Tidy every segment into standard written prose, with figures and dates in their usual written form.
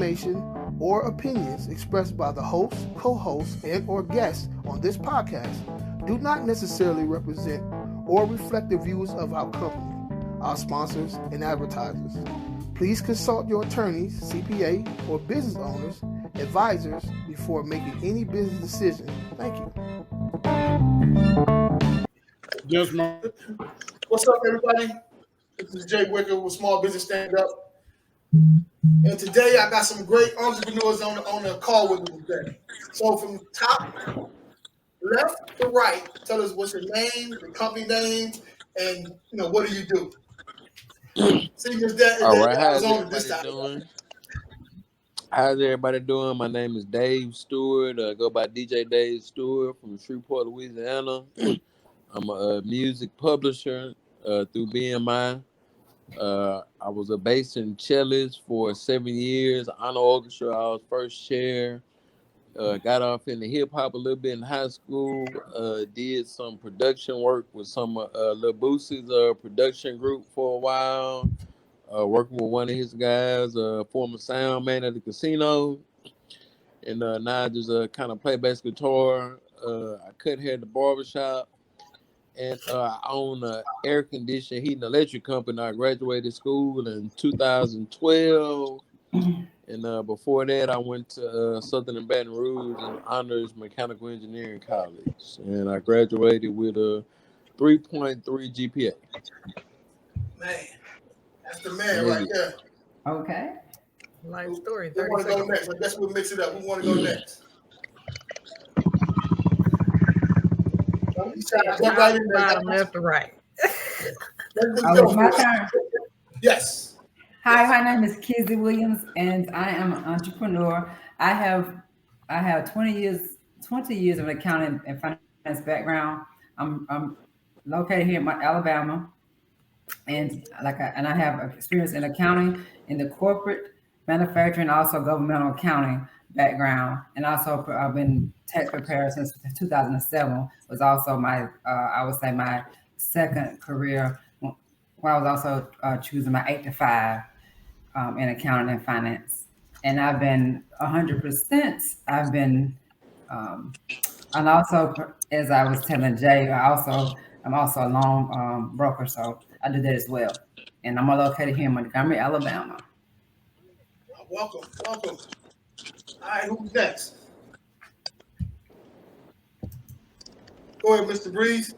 information or opinions expressed by the host, co-host, and or guests on this podcast do not necessarily represent or reflect the views of our company, our sponsors, and advertisers. Please consult your attorneys, CPA, or business owners, advisors before making any business decision. Thank you. What's up, everybody? This is Jay Wicker with Small Business Stand-Up. And today I got some great entrepreneurs on the call with me today. So from top left to right, tell us what's your name, your company name, and what do you do? See, all right, how's everybody doing? How's everybody doing? My name is Dave Stewart. I go by DJ Dave Stewart from Shreveport, Louisiana. I'm a music publisher through BMI. I was a bass and cellist for 7 years. Honor orchestra, I was first chair. Got off into hip hop a little bit in high school. Did some production work with some Lil Boosie's production group for a while. Working with one of his guys, former sound man at the casino. And now I just kind of play bass guitar. I cut hair at the barbershop. And I own an air conditioning heating electric company. I graduated school in 2012. And before that, I went to Southern and Baton Rouge and honors mechanical engineering college. And I graduated with a 3.3 GPA. Man, that's the man right there. Okay. Life story. Who want to go next? I guess we'll mix it up. Who want to go next? Bottom, left to right. It's my turn. Yes. Hi, my name is Kizzy Williams, and I am an entrepreneur. I have 20 years of accounting and finance background. I'm located here in Alabama, and I have experience in accounting in the corporate, manufacturing, also governmental accounting background, and also I've been tax preparer since 2007. Was also my I would say my second career, where I was also choosing my 8 to 5 in accounting and finance. And I've been 100%. I've been and also, as I was telling Jay, I'm also a loan broker, so I do that as well. And I'm located here in Montgomery, Alabama. Welcome. All right, who's next? Go ahead, Mr. Breeze.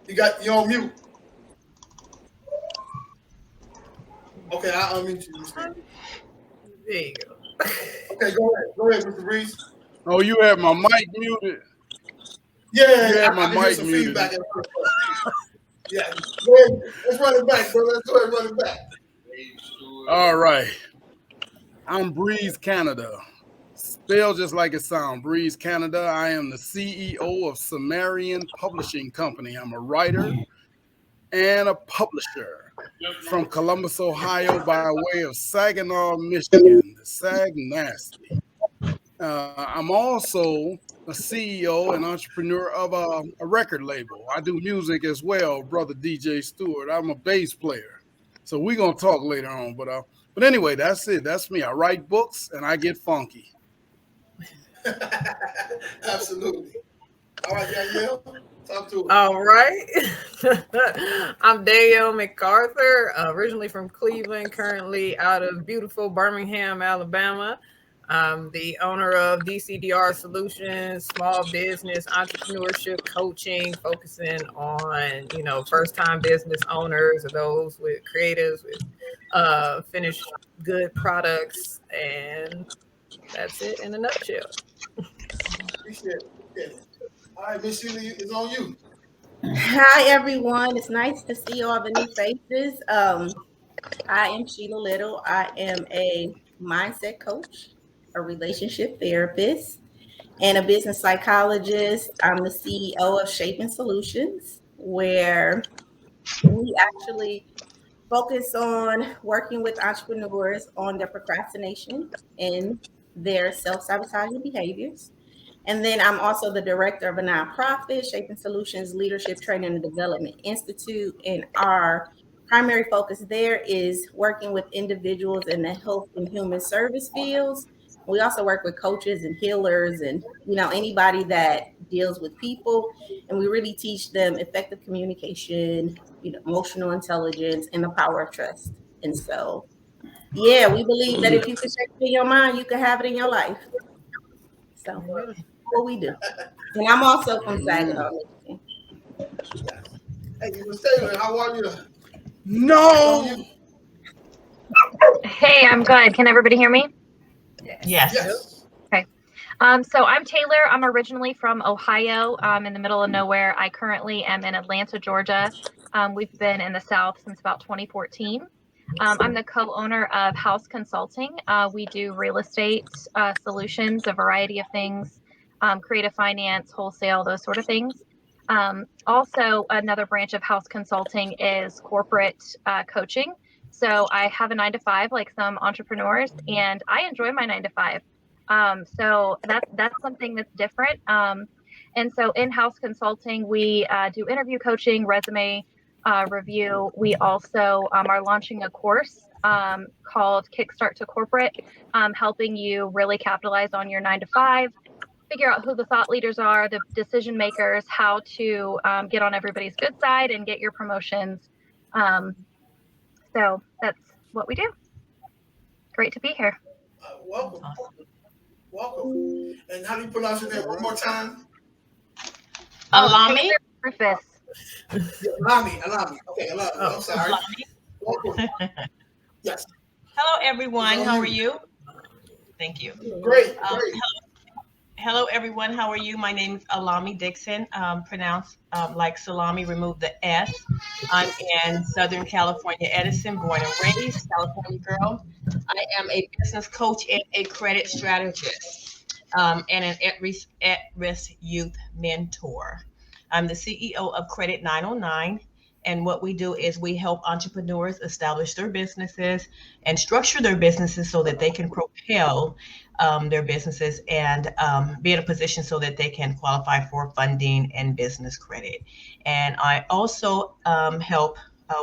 You're on mute. Okay, I'll unmute you, Mr. There you go. Okay, go ahead, Mr. Breeze. Oh, you have my mic muted. Yeah, you have my I mic some muted. Feedback yeah, go ahead. Let's run it back, brother. Let's go ahead and run it back. All right. I'm Breeze Canada. Spelled just like it sounds, Breeze Canada. I am the CEO of Samarian Publishing Company. I'm a writer and a publisher from Columbus, Ohio, by way of Saginaw, Michigan. The Sag Nasty. I'm also a CEO and entrepreneur of a record label. I do music as well, brother DJ Stewart. I'm a bass player. So we're going to talk later on. But anyway, that's it. That's me. I write books and I get funky. Absolutely. All right, Danielle, talk to us. All right. I'm Danielle MacArthur, originally from Cleveland, currently out of beautiful Birmingham, Alabama. I'm the owner of DCDR Solutions, small business entrepreneurship coaching, focusing on, first-time business owners or those with creatives with finished good products, and that's it in a nutshell. Appreciate it. All right, Miss Sheila, it's on you. Hi, everyone. It's nice to see all the new faces. I am Sheila Little. I am a mindset coach, a relationship therapist, and a business psychologist. I'm the CEO of Shaping Solutions, where we actually focus on working with entrepreneurs on their procrastination and their self-sabotaging behaviors. And then I'm also the director of a nonprofit, Shaping Solutions Leadership Training and Development Institute, and our primary focus there is working with individuals in the health and human service fields. We also work with coaches and healers and, anybody that deals with people. And we really teach them effective communication, emotional intelligence, and the power of trust. And so, yeah, we believe that if you can check it in your mind, you can have it in your life. So what we do. And I'm also from Saginaw. Hey, Ms. Taylor, how are you? No. Hey, I'm good. Can everybody hear me? Yes. Okay. So I'm Taylor. I'm originally from Ohio, in the middle of nowhere. I currently am in Atlanta, Georgia. We've been in the South since about 2014. I'm the co-owner of House Consulting. We do real estate solutions, a variety of things, creative finance, wholesale, those sort of things. Also, another branch of House Consulting is corporate coaching. So I have a 9-to-5 like some entrepreneurs, and I enjoy my 9-to-5. So that's something that's different. And so in House Consulting, we do interview coaching, resume review. We also are launching a course called Kickstart to Corporate, helping you really capitalize on your 9-to-5, figure out who the thought leaders are, the decision makers, how to get on everybody's good side and get your promotions. So that's what we do. Great to be here. Welcome. And how do you pronounce your name one more time? Allahme. Rufus. Allahme. Okay, Allahme. I'm sorry. Welcome. Yes. Hello, everyone. How are you? Thank you. Great. Hello, everyone. How are you? My name is Allahme A Dixon, pronounced like salami, remove the S. I'm in Southern California, Edison, born and raised, California girl. I am a business coach and a credit strategist, and an at-risk youth mentor. I'm the CEO of Credit 909. And what we do is we help entrepreneurs establish their businesses and structure their businesses so that they can propel their businesses and be in a position so that they can qualify for funding and business credit. And I also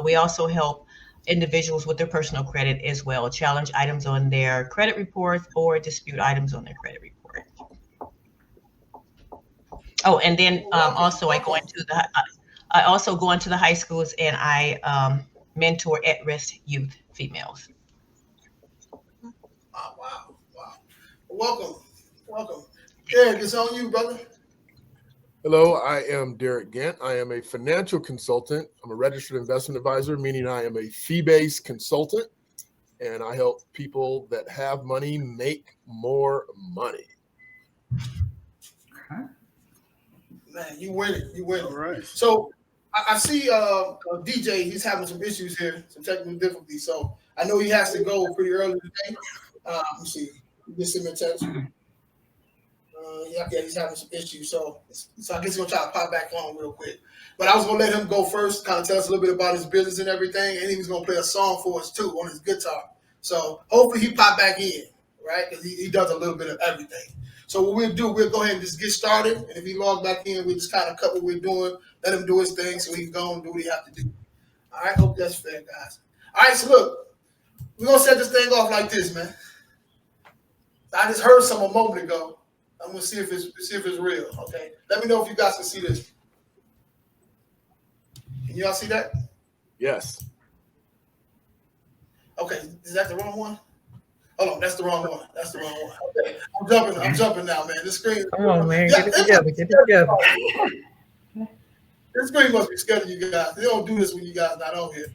we also help individuals with their personal credit as well, challenge items on their credit reports or dispute items on their credit report. Oh, and then also I also go into the high schools and I mentor at-risk youth females. Oh, wow. Welcome. Derrick, it's on you, brother. Hello, I am Derrick Gant. I am a financial consultant. I'm a registered investment advisor, meaning I am a fee-based consultant, and I help people that have money make more money. Man, you win it. All right. So I see DJ, he's having some issues here, some technical difficulties. So I know he has to go pretty early today. Let me see. Just send me a text. Yeah, he's having some issues. So I guess he's going to try to pop back on real quick. But I was going to let him go first, kind of tell us a little bit about his business and everything. And he was going to play a song for us, too, on his guitar. So hopefully he pop back in, right? Because he does a little bit of everything. So what we'll do, we'll go ahead and just get started. And if he logs back in, we just kind of cut what we're doing, let him do his thing so he can go and do what he have to do. All right, hope that's fair, guys. All right, so look, we're going to set this thing off like this, man. I just heard some a moment ago. I'm going to see if it's real, okay? Let me know if you guys can see this. Can y'all see that? Yes. Okay, is that the wrong one? Hold on, that's the wrong one. Okay, I'm jumping now, man. This screen. Come on, man. Get it together. This screen must be scared of you guys. They don't do this when you guys not on here.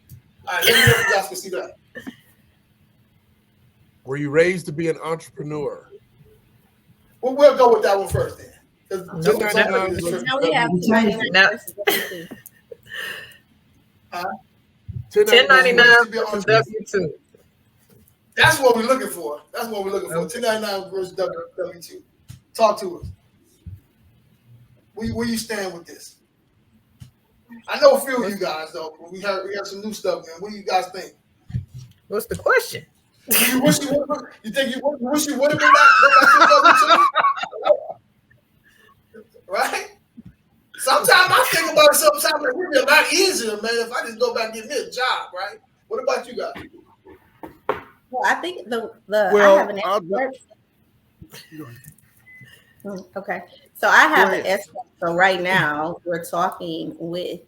All right, let me know if you guys can see that. Were you raised to be an entrepreneur? Well, we'll go with that one first then. Now we have 1099 versus W2. That's what we're looking for. 1099 versus W2. Talk to us. Where you stand with this? I know a few of you guys though. But we have some new stuff, man. What do you guys think? What's the question? You wish you would have been back to W2? Right? Sometimes I think about it. Sometimes it would be a lot easier, man, if I just go back and get me a job, right? What about you guys? Well, I think I have an expert. Okay, so I have an expert. So right now we're talking with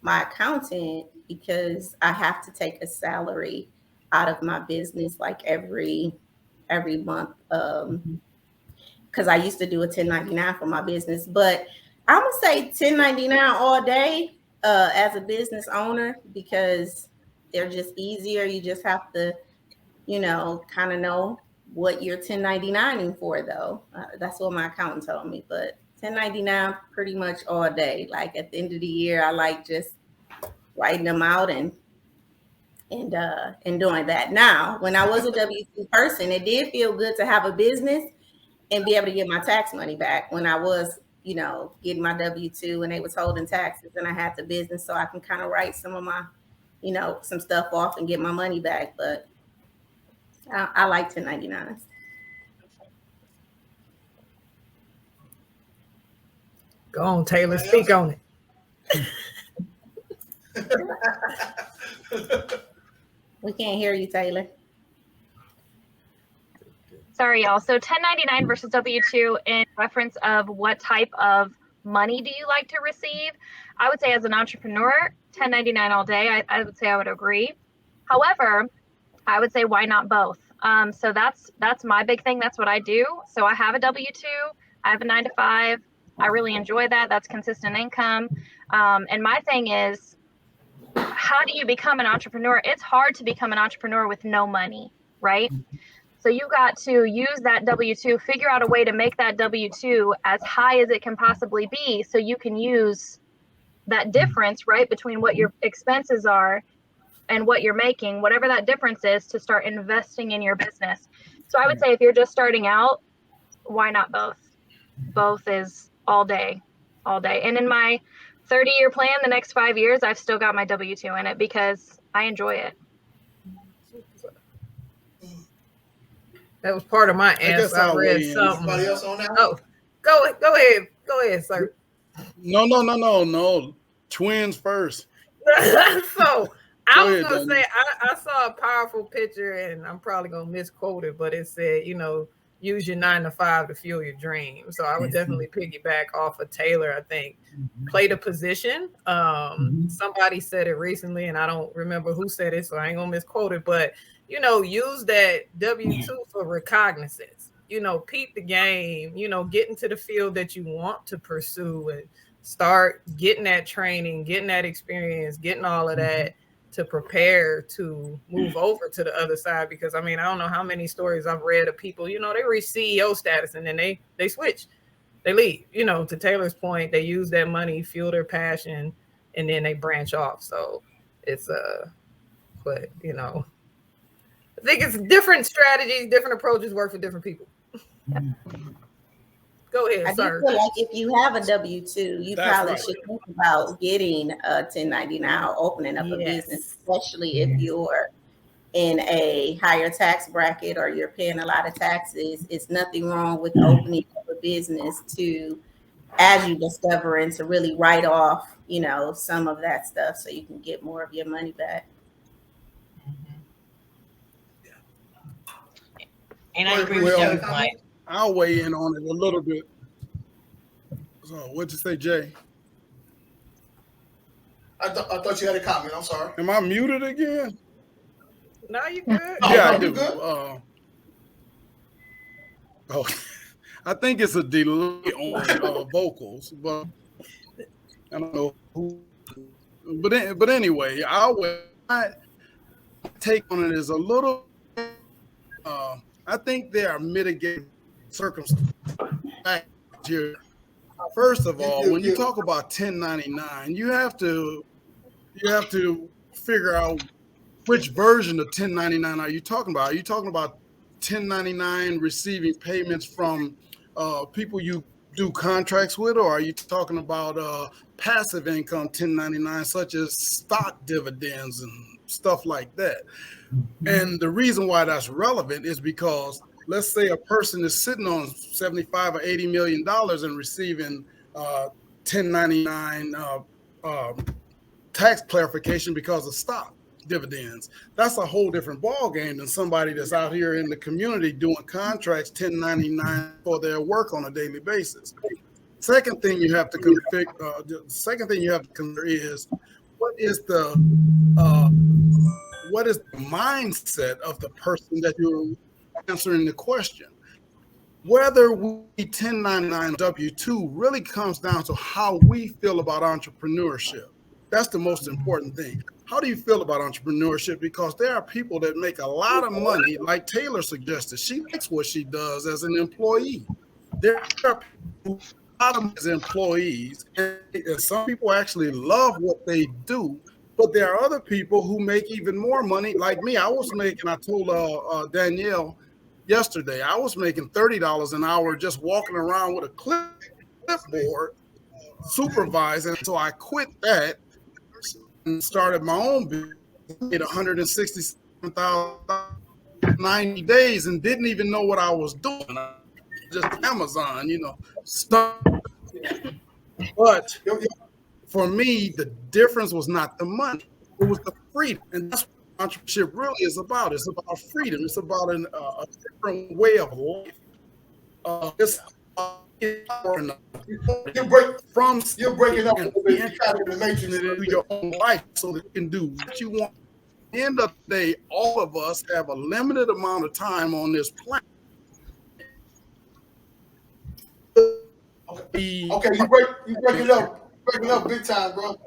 my accountant because I have to take a salary out of my business like every month. Because I used to do a 1099 for my business, but I'm gonna say 1099 all day as a business owner because they're just easier. You just have to, kind of know what you're 1099ing for, though. That's what my accountant told me. But 1099 pretty much all day. Like at the end of the year, I like just writing them out and doing that. Now, when I was a W-2 person, it did feel good to have a business and be able to get my tax money back when I was, getting my W-2 and they was holding taxes and I had the business so I can kind of write some of my, some stuff off and get my money back. But I like 1099s. Go on, Taylor. Speak on it. We can't hear you, Taylor. Sorry, y'all. So 1099 versus W-2 in reference of what type of money do you like to receive? I would say as an entrepreneur, 1099 all day. I would say I would agree. However, I would say why not both? So that's my big thing. That's what I do. So I have a W-2. I have a 9-to-5. I really enjoy that. That's consistent income. And my thing is, how do you become an entrepreneur? It's hard to become an entrepreneur with no money, right? So you got to use that W-2, figure out a way to make that W-2 as high as it can possibly be so you can use that difference, right, between what your expenses are and what you're making, whatever that difference is, to start investing in your business. So I would say if you're just starting out, why not both? Both is all day. And in my 30-year plan, the next 5 years, I've still got my W-2 in it because I enjoy it. That was part of my answer. I read something. Somebody else on that? Oh, go ahead. Go ahead, sir. No. Twins first. So I was going to say, I saw a powerful picture, and I'm probably going to misquote it, but it said, use your 9-to-5 to fuel your dream. So I would definitely piggyback off of Taylor. I think play the position. Somebody said it recently, and I don't remember who said it, so I ain't going to misquote it, but use that W-2 for recognizance, peep the game, get into the field that you want to pursue and start getting that training, getting that experience, getting all of that to prepare to move over to the other side. Because I don't know how many stories I've read of people, they reach CEO status and then they switch, they leave, to Taylor's point, they use that money, fuel their passion, and then they branch off. So it's, but I think it's different strategies, different approaches work for different people. Go ahead, I sir. do feel like if you have a W-2, you probably should think about getting a 1099 or opening up a business, especially if you're in a higher tax bracket or you're paying a lot of taxes. It's nothing wrong with opening up a business as you discover, and to really write off, some of that stuff so you can get more of your money back. And I agree with Joe's point. I'll weigh in on it a little bit. So, what'd you say, Jay? I thought you had a comment. I'm sorry. Am I muted again? No, you good. I do. I think it's a delay on vocals, but I don't know who. But anyway, my take on it is a little. I think there are mitigating circumstances here. First of all, when you talk about 1099, you have to figure out which version of 1099 are you talking about. Are you talking about 1099 receiving payments from people you do contracts with, or are you talking about passive income 1099, such as stock dividends and stuff like that? And the reason why that's relevant is because let's say a person is sitting on $75 or $80 million and receiving 1099 tax clarification because of stock dividends. That's a whole different ballgame than somebody that's out here in the community doing contracts 1099 for their work on a daily basis. Second thing you have to consider is what is the mindset of the person that you're answering the question. Whether we 1099 W-2 really comes down to how we feel about entrepreneurship. That's the most important thing. How do you feel about entrepreneurship? Because there are people that make a lot of money, like Taylor suggested. She likes what she does as an employee. There are people as employees, and some people actually love what they do, but there are other people who make even more money. Like me, I told Danielle yesterday, I was making $30 an hour just walking around with a clipboard supervising. So I quit that and started my own business. Made $167,000 90 days and didn't even know what I was doing. Just Amazon, But for me, the difference was not the money; it was the freedom, and that's what entrepreneurship really is about. It's about freedom. It's about a different way of life. You're breaking up into your own life so that you can do what you want. At the end of the day, all of us have a limited amount of time on this planet. Okay, you breaking up big time, bro.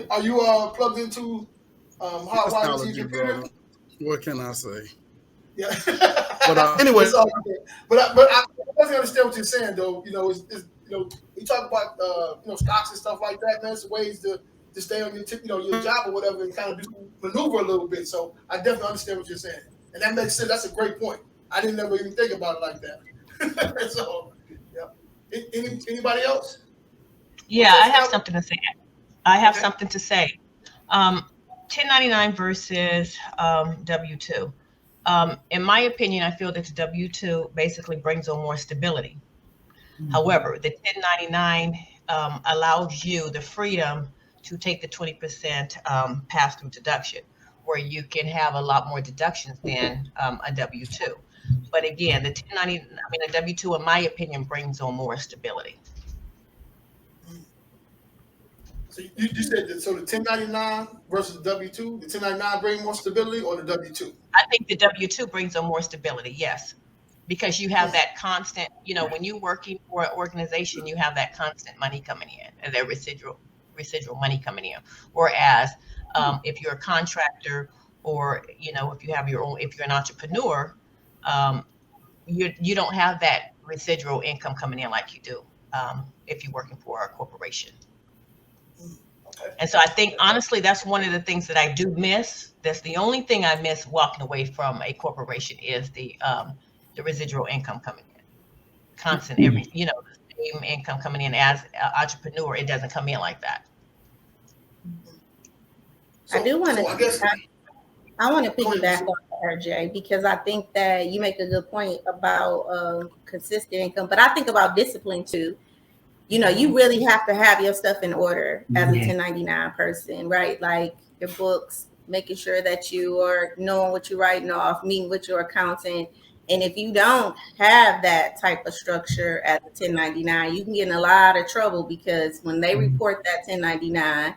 Are you plugged into hardwired to your computer? What can I say? Yeah. But anyway, but I definitely understand what you're saying, though. You talk about stocks and stuff like that, man. It's ways to stay on your your job or whatever and kind of maneuver a little bit. So I definitely understand what you're saying, and that makes sense. That's a great point. I didn't ever even think about it like that. So. Anybody else? Yeah, I have something to say. 1099 versus W-2. In my opinion, I feel that the W-2 basically brings on more stability. Mm-hmm. However, the 1099 allows you the freedom to take the 20% pass-through deduction, where you can have a lot more deductions than a W-2. But again, the W-2, in my opinion, brings on more stability. So you said that, so the 1099 versus the W-2, the 1099 bring more stability, or the W-2? I think the W-2 brings on more stability, yes, because you have that constant. When you're working for an organization, you have that constant money coming in, and that residual money coming in. Whereas if you're a contractor, or if you have your own, if you're an entrepreneur. You don't have that residual income coming in like you do if you're working for a corporation. Okay. And so I think, honestly, that's one of the things that I do miss. That's the only thing I miss walking away from a corporation is the residual income coming in. Constant, the same income coming in. As an entrepreneur, it doesn't come in like that. I do want to. I want to piggyback on RJ, because I think that you make a good point about consistent income, but I think about discipline too. You really have to have your stuff in order as a 1099 person, right? Like your books, making sure that you are knowing what you're writing off, meeting with your accountant. And if you don't have that type of structure as a 1099, you can get in a lot of trouble, because when they report that 1099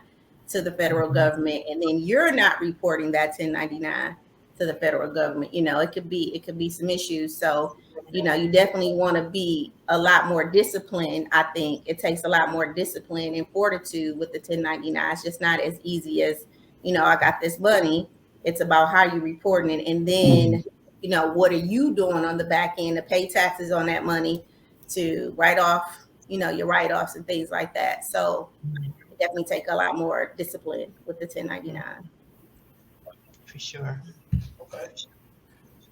to the federal government, and then you're not reporting that 1099 to the federal government, it could be some issues. So, you definitely want to be a lot more disciplined. I think it takes a lot more discipline and fortitude with the 1099. It's just not as easy as, I got this money. It's about how you're reporting it. And then, what are you doing on the back end to pay taxes on that money, to write off, your write-offs and things like that. So definitely take a lot more discipline with the 1099. For sure. Okay.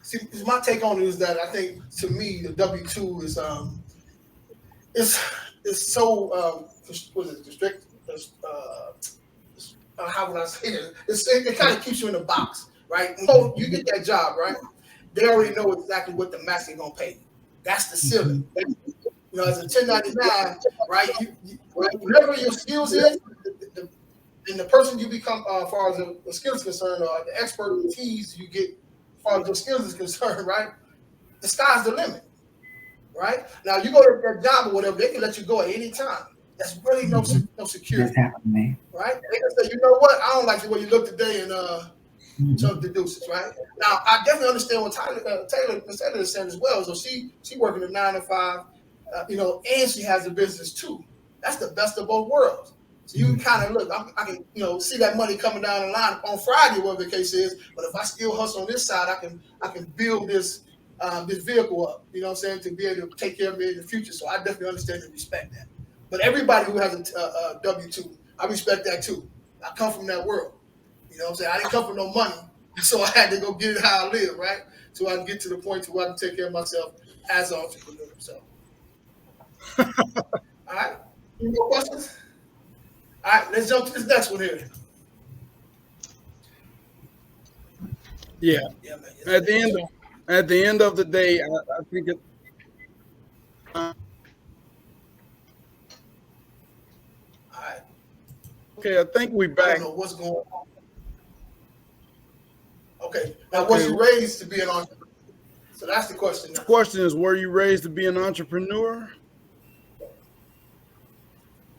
See, my take on it is that I think, to me, the W-2 is so strict. How would I say it? It kind of keeps you in a box, right? So you get that job, right? they already know exactly what the max they're gonna pay. That's the ceiling. As a 1099, right? Whatever your skills is, and the person you become, as far as the skills is concerned, or the expertise you get, as far as your skills is concerned, right? The sky's the limit, right? Now you go to that job or whatever, they can let you go at any time. That's really no security, right? They can say, you know what? I don't like the way you look today, and chuck the deuces, right? Now I definitely understand what Taylor said as well. So she working a 9 to 5, and she has a business too. That's the best of both worlds. So you can kind of look, I can, see that money coming down the line on Friday, whatever the case is. But if I still hustle on this side, I can build this vehicle up, to be able to take care of me in the future. So I definitely understand and respect that. But everybody who has a W-2, I respect that too. I come from that world. I didn't come from no money, so I had to go get it how I live, right? So I can get to the point to where I can take care of myself as an entrepreneur. So, all right, any more questions? All right, let's jump to this next one here. Yeah, man. At the end of the day, I think it. Okay, I think we back. I don't know what's going on. Okay, now was you raised to be an entrepreneur? So that's the question. The question is, were you raised to be an entrepreneur?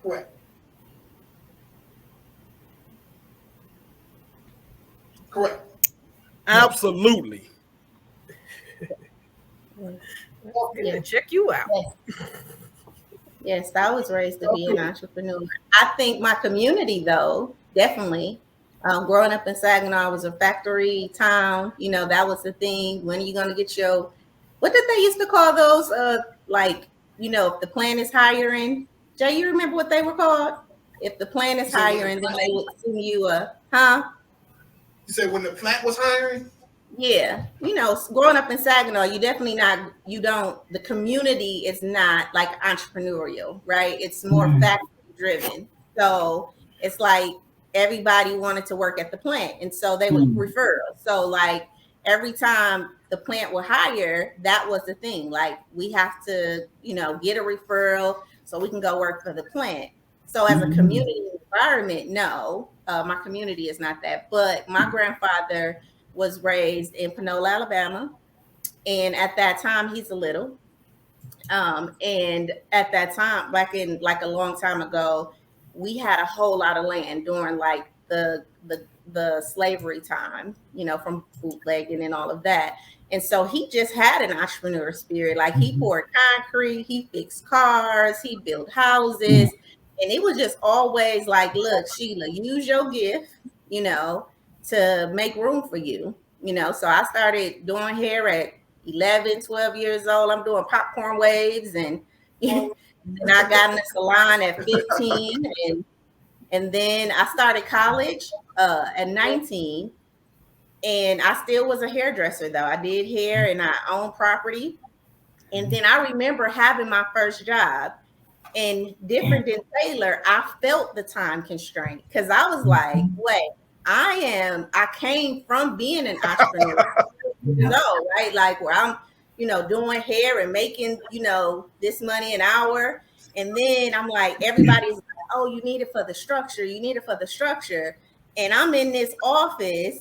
Correct. Correct. Absolutely. Yeah, check you out. Yes, I was raised to be an entrepreneur. I think my community, though, definitely. Growing up in Saginaw was a factory town. That was the thing. When are you going to get what did they used to call those? If the plant is hiring. Jay, you remember what they were called? If the plant is hiring, then they would send you You said when the plant was hiring? Yeah. Growing up in Saginaw, the community is not like entrepreneurial, right? It's more factory driven. So it's like everybody wanted to work at the plant. And so they would refer. So like every time the plant would hire, that was the thing. Like we have to, get a referral so we can go work for the plant. So as a community environment, no, my community is not that. But my grandfather was raised in Panola, Alabama. And at that time, he's a little. And at that time, back in like a long time ago, we had a whole lot of land during like the slavery time, from bootlegging and all of that. And so he just had an entrepreneur spirit. Like he poured concrete, he fixed cars, he built houses. And it was just always like, look, Sheila, use your gift, to make room for you. So I started doing hair at 11, 12 years old. I'm doing popcorn waves. And and I got in the salon at 15. And then I started college at 19. And I still was a hairdresser, though. I did hair and I owned property. And then I remember having my first job. And different than Taylor, I felt the time constraint because I was like, wait, I came from being an entrepreneur. Right? Like where I'm, doing hair and making, this money an hour. And then I'm like, everybody's like, oh, you need it for the structure. You need it for the structure. And I'm in this office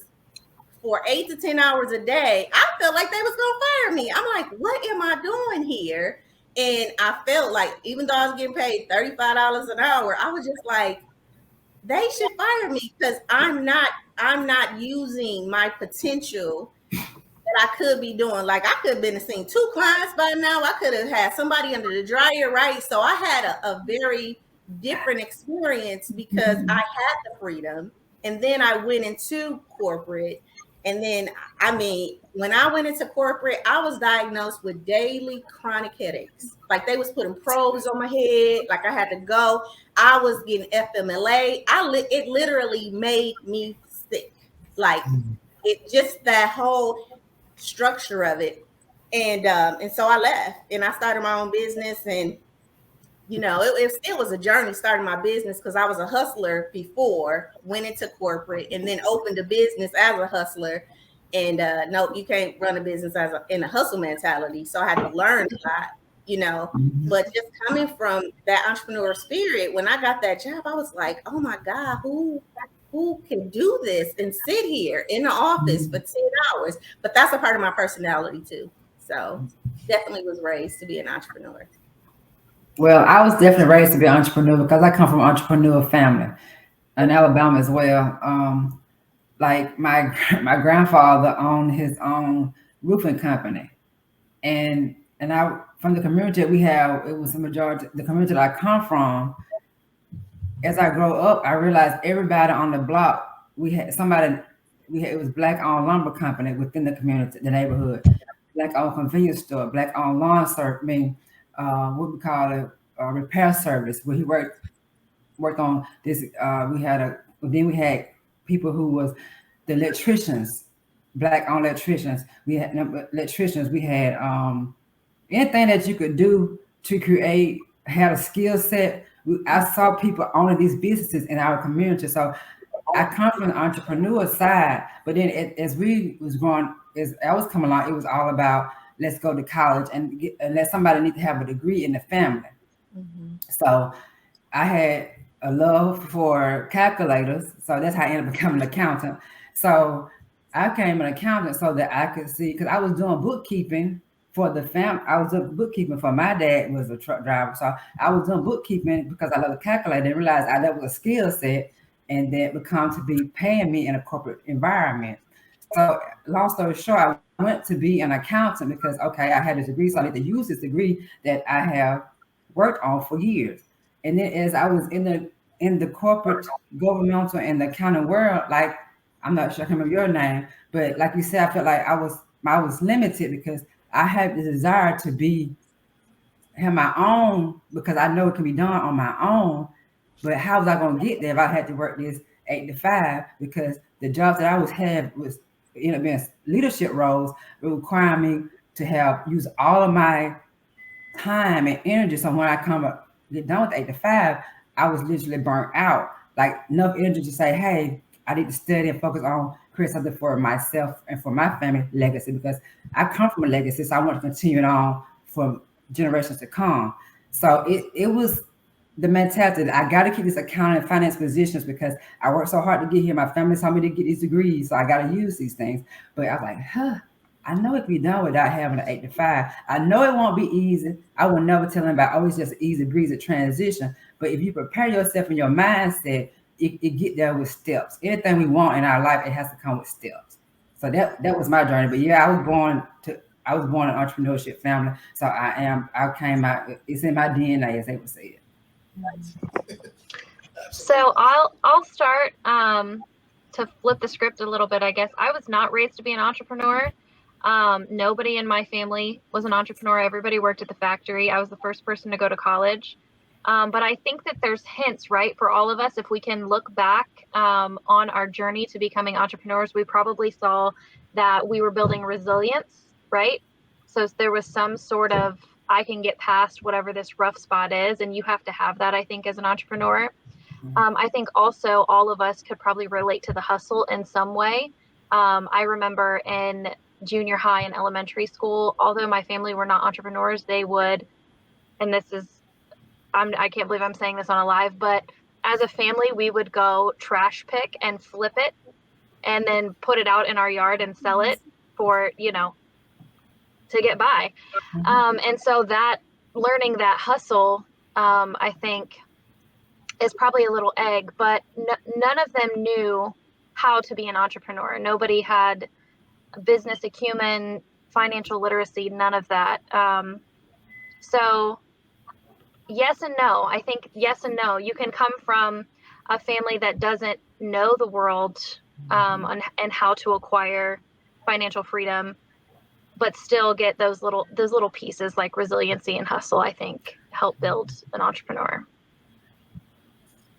for 8 to 10 hours a day. I felt like they was going to fire me. I'm like, what am I doing here? And I felt like, even though I was getting paid $35 an hour, I was just like, they should fire me because I'm not using my potential that I could be doing. Like I could have been seeing 2 clients by now. I could have had somebody under the dryer, right? So I had a very different experience because I had the freedom. And then I went into corporate. And then, when I went into corporate, I was diagnosed with daily chronic headaches. Like they was putting probes on my head. Like I had to go. I was getting FMLA. It literally made me sick. Like it just that whole structure of it. And so I left and I started my own business. And it was a journey starting my business because I was a hustler before, went into corporate, and then opened a business as a hustler. And no, you can't run a business in a hustle mentality. So I had to learn a lot, you know. But just coming from that entrepreneur spirit, when I got that job, I was like, oh my God, who can do this and sit here in the office for 10 hours? But that's a part of my personality too. So definitely was raised to be an entrepreneur. Well, I was definitely raised to be an entrepreneur because I come from an entrepreneur family in Alabama as well. Like my grandfather owned his own roofing company, and I, from the community we have, it was the majority, the community that I come from. As I grow up, I realized everybody on the block, it was Black-owned lumber company within the community, the neighborhood, Black-owned convenience store, Black-owned lawn service, what we call it, repair service, where he worked on this. We had people who was the electricians, Black-owned electricians. We had electricians. We had anything that you could do to create, had a skill set. I saw people owning these businesses in our community. So I come from the entrepreneur side, but then as we was growing, as I was coming along, it was all about let's go to college and let somebody need to have a degree in the family. So I had a love for calculators. So that's how I ended up becoming an accountant. So I became an accountant so that I could see, because I was doing bookkeeping for the family. I was doing bookkeeping for my dad was a truck driver. So I was doing bookkeeping because I love the calculator and realized that was a skill set and that would come to be paying me in a corporate environment. So long story short, I went to be an accountant because, okay, I had this degree, so I need to use this degree that I have worked on for years. And then as I was in the corporate, governmental, and the accounting world, like, I'm not sure I can remember your name, but like you said, I felt like I was limited because I had the desire to have my own, because I know it can be done on my own. But how was I going to get there if I had to work this 8 to 5? Because the jobs that I was being leadership roles, would require me to use all of my time and energy. So when I get done with 8 to 5, I was literally burnt out. Like enough energy to say, hey, I need to study and focus on create something for myself and for my family legacy, because I come from a legacy, so I want to continue it on for generations to come. So it was the mentality that I got to keep this accounting and finance positions because I worked so hard to get here. My family told me to get these degrees, so I got to use these things. But I was like, I know it can be done without having an 8 to 5. I know it won't be easy. I will never tell them about, it's just an easy breezy transition. But if you prepare yourself in your mindset, it get there with steps. Anything we want in our life, it has to come with steps. So that was my journey. But yeah, I was born in an entrepreneurship family. So I came out, it's in my DNA, as they would say it. So I'll start to flip the script a little bit, I guess. I was not raised to be an entrepreneur. Nobody in my family was an entrepreneur. Everybody worked at the factory. I was the first person to go to college. But I think that there's hints, right, for all of us. If we can look back on our journey to becoming entrepreneurs, we probably saw that we were building resilience, right? So there was some sort of, I can get past whatever this rough spot is. And you have to have that, I think, as an entrepreneur. I think also all of us could probably relate to the hustle in some way. I remember in junior high and elementary school, although my family were not entrepreneurs, they would, and this is, I can't believe I'm saying this on a live, but as a family, we would go trash pick and flip it and then put it out in our yard and sell it for, to get by. And so that learning that hustle, I think is probably a little egg, but none of them knew how to be an entrepreneur. Nobody had business acumen, financial literacy, none of that. So yes and no. I think yes and no. You can come from a family that doesn't know the world and how to acquire financial freedom, but still get those little pieces like resiliency and hustle, I think, help build an entrepreneur.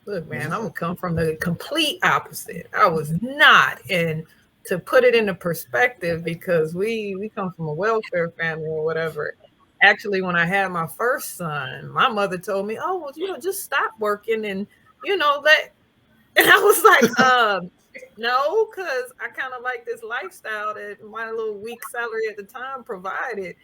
Look, man, I'm gonna come from the complete opposite. I was not, and to put it into perspective, because we come from a welfare family or whatever. Actually, when I had my first son, my mother told me, "Oh, well, just stop working and let." And I was like, No, because I kind of like this lifestyle that my little weak salary at the time provided.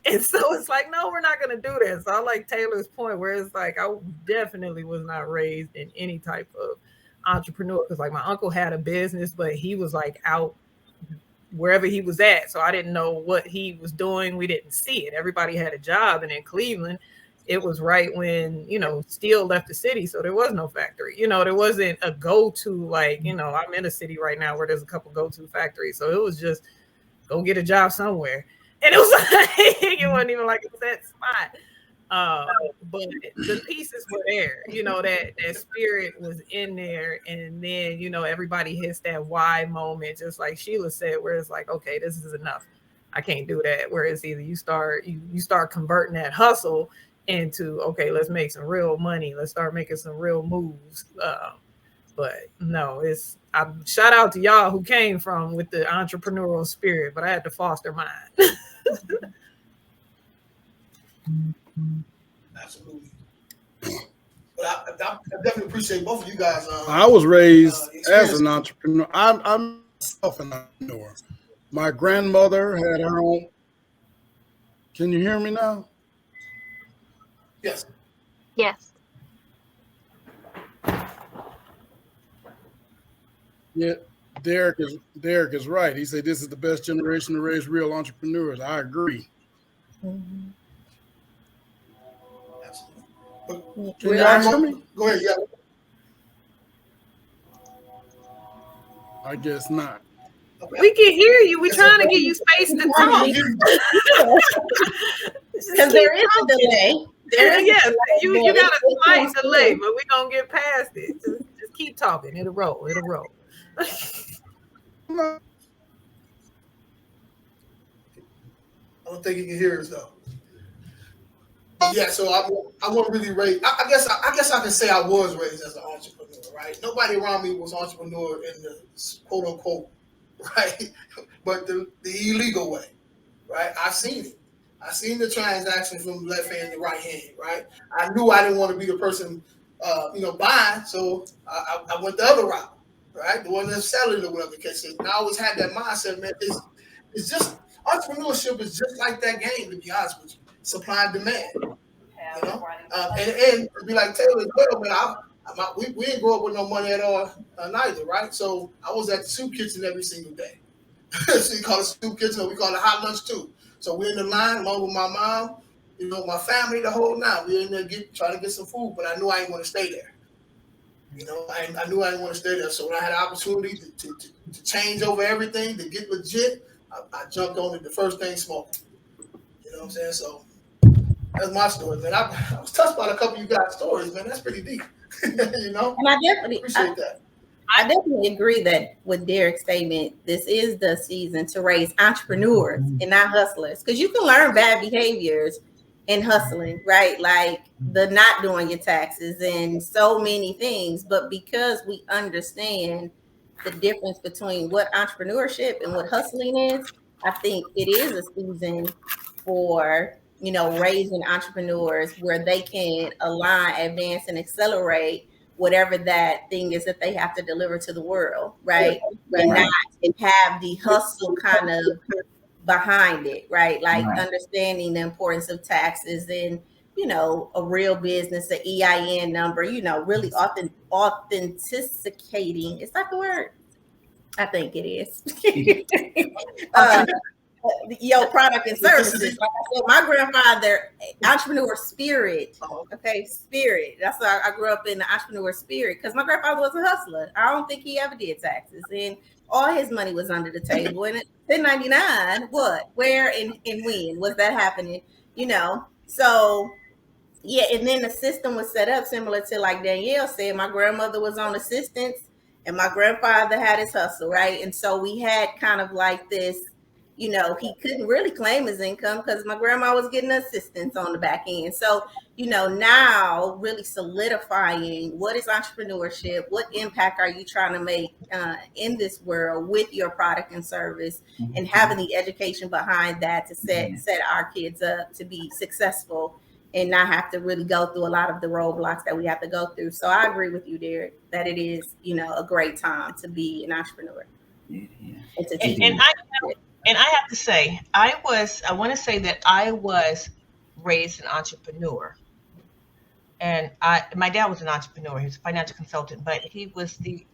And so it's like, no, we're not going to do that. So I like Taylor's point where it's like, I definitely was not raised in any type of entrepreneur, because like my uncle had a business, but he was like out wherever he was at. So I didn't know what he was doing. We didn't see it. Everybody had a job. And in Cleveland, it was right when, steel left the city. So there was no factory, there wasn't a go-to, like, I'm in a city right now where there's a couple go-to factories. So it was just go get a job somewhere. And it was like, it wasn't even like a set spot. But the pieces were there, that spirit was in there. And then, everybody hits that why moment, just like Sheila said, where it's like, okay, this is enough. I can't do that. Whereas either you start converting that hustle into, okay, let's make some real money. Let's start making some real moves. But no, I shout out to y'all who came from with the entrepreneurial spirit, but I had to foster mine. Absolutely. But I definitely appreciate both of you guys. I was raised as an entrepreneur. I'm myself an entrepreneur. My grandmother had her own. Can you hear me now? Yes. Yes. Yeah, Derrick is right. He said this is the best generation to raise real entrepreneurs. I agree. Mm-hmm. Absolutely. Can you guys hear me? Go ahead. Yeah. I guess not. We can hear you. We're trying to give you space to talk. Because there is a delay. You got a slight delay, but we're gonna get past it. Just keep talking. It'll roll. I don't think you can hear us though. Yeah, so I wasn't really raised. I guess I can say I was raised as an entrepreneur, right? Nobody around me was entrepreneur in the quote unquote, right? But the illegal way, right? I've seen it. I seen the transaction from left hand to right hand, right? I knew I didn't want to be the person, buying, so I went the other route, right? The one that's selling or whatever the case is. And I always had that mindset, man. It's just entrepreneurship is just like that game, to be honest with you. Supply and demand, and to be like Taylor, man, we didn't grow up with no money at all, neither, right? So I was at the soup kitchen every single day. So you call it soup kitchen, or we call it hot lunch too. So we're in the line along with my mom, my family, the whole nine. We're in there trying to get some food, but I knew I didn't want to stay there. I knew I didn't want to stay there. So when I had an opportunity to change over everything, to get legit, I jumped on it the first thing smoking. You know what I'm saying? So that's my story, man. I was touched by a couple of you guys' stories, man. That's pretty deep. And I definitely appreciate that. I definitely agree that with Derrick's statement, this is the season to raise entrepreneurs and not hustlers, because you can learn bad behaviors in hustling, right? Like the not doing your taxes and so many things. But because we understand the difference between what entrepreneurship and what hustling is, I think it is a season for raising entrepreneurs where they can align, advance, and accelerate whatever that thing is that they have to deliver to the world, right? And not have the hustle kind of behind it, right? Like understanding the importance of taxes and, a real business, the EIN number, really authenticating. Is that the word? I think it is. Product and services. Like I said, my grandfather, entrepreneur spirit. Okay, spirit. That's why I grew up in the entrepreneur spirit, because my grandfather was a hustler. I don't think he ever did taxes, and all his money was under the table. And 1099, what, where, and when was that happening? So yeah, and then the system was set up similar to, like Danielle said, my grandmother was on assistance, and my grandfather had his hustle, right? And so we had kind of like this. He couldn't really claim his income because my grandma was getting assistance on the back end. So, now really solidifying what is entrepreneurship, what impact are you trying to make in this world with your product and service, and having the education behind that to set our kids up to be successful and not have to really go through a lot of the roadblocks that we have to go through. So I agree with you, Derrick, that it is, a great time to be an entrepreneur. And I have to say, I want to say that I was raised an entrepreneur. And my dad was an entrepreneur. He was a financial consultant, but he was the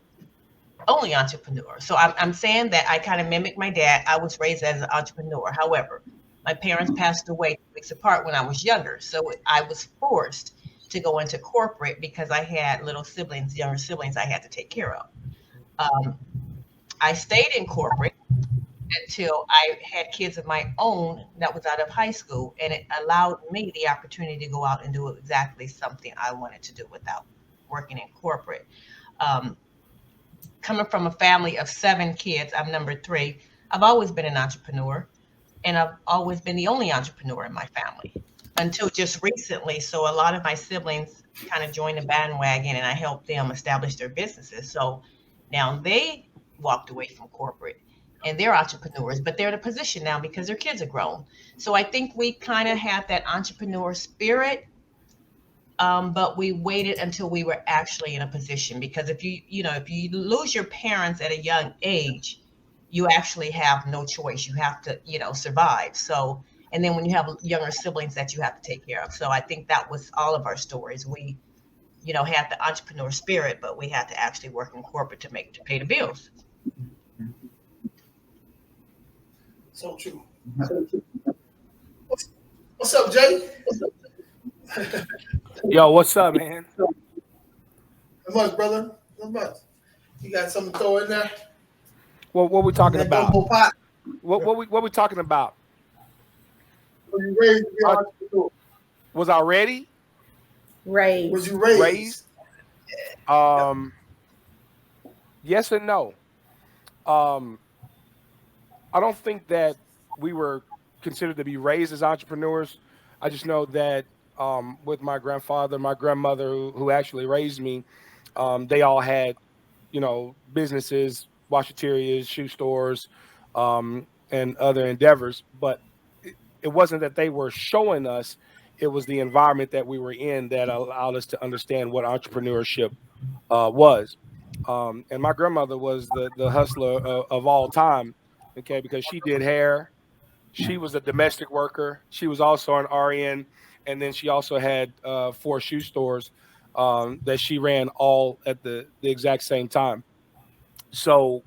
only entrepreneur. So I'm saying that I kind of mimicked my dad. I was raised as an entrepreneur. However, my parents passed away 2 weeks apart when I was younger. So I was forced to go into corporate because I had little siblings, younger siblings I had to take care of. I stayed in corporate until I had kids of my own that was out of high school, and it allowed me the opportunity to go out and do exactly something I wanted to do without working in corporate. Coming from a family of 7 kids, I'm number 3. I've always been an entrepreneur, and I've always been the only entrepreneur in my family until just recently. So a lot of my siblings kind of joined the bandwagon, and I helped them establish their businesses. So now they walked away from corporate, and they're entrepreneurs, but they're in a position now because their kids are grown. So I think we kind of had that entrepreneur spirit, but we waited until we were actually in a position, because if you lose your parents at a young age, you actually have no choice. You have to, survive. So, and then when you have younger siblings that you have to take care of. So I think that was all of our stories. We, had the entrepreneur spirit, but we had to actually work in corporate to pay the bills. So true. What's up, Jay? Yo, what's up, man? Not much, brother. Not much. You got something to throw in there? What we talking about? Pot? What we talking about? Were you raised to be an entrepreneur? Was I ready? Raised. Was you raised? Yes and no. I don't think that we were considered to be raised as entrepreneurs. I just know that with my grandfather, my grandmother, who actually raised me, they all had, businesses, washaterias, shoe stores, and other endeavors. But it wasn't that they were showing us. It was the environment that we were in that allowed us to understand what entrepreneurship was. And my grandmother was the hustler of all time, okay, because she did hair. She was a domestic worker. She was also an RN. And then she also had 4 shoe stores that she ran all at the exact same time. So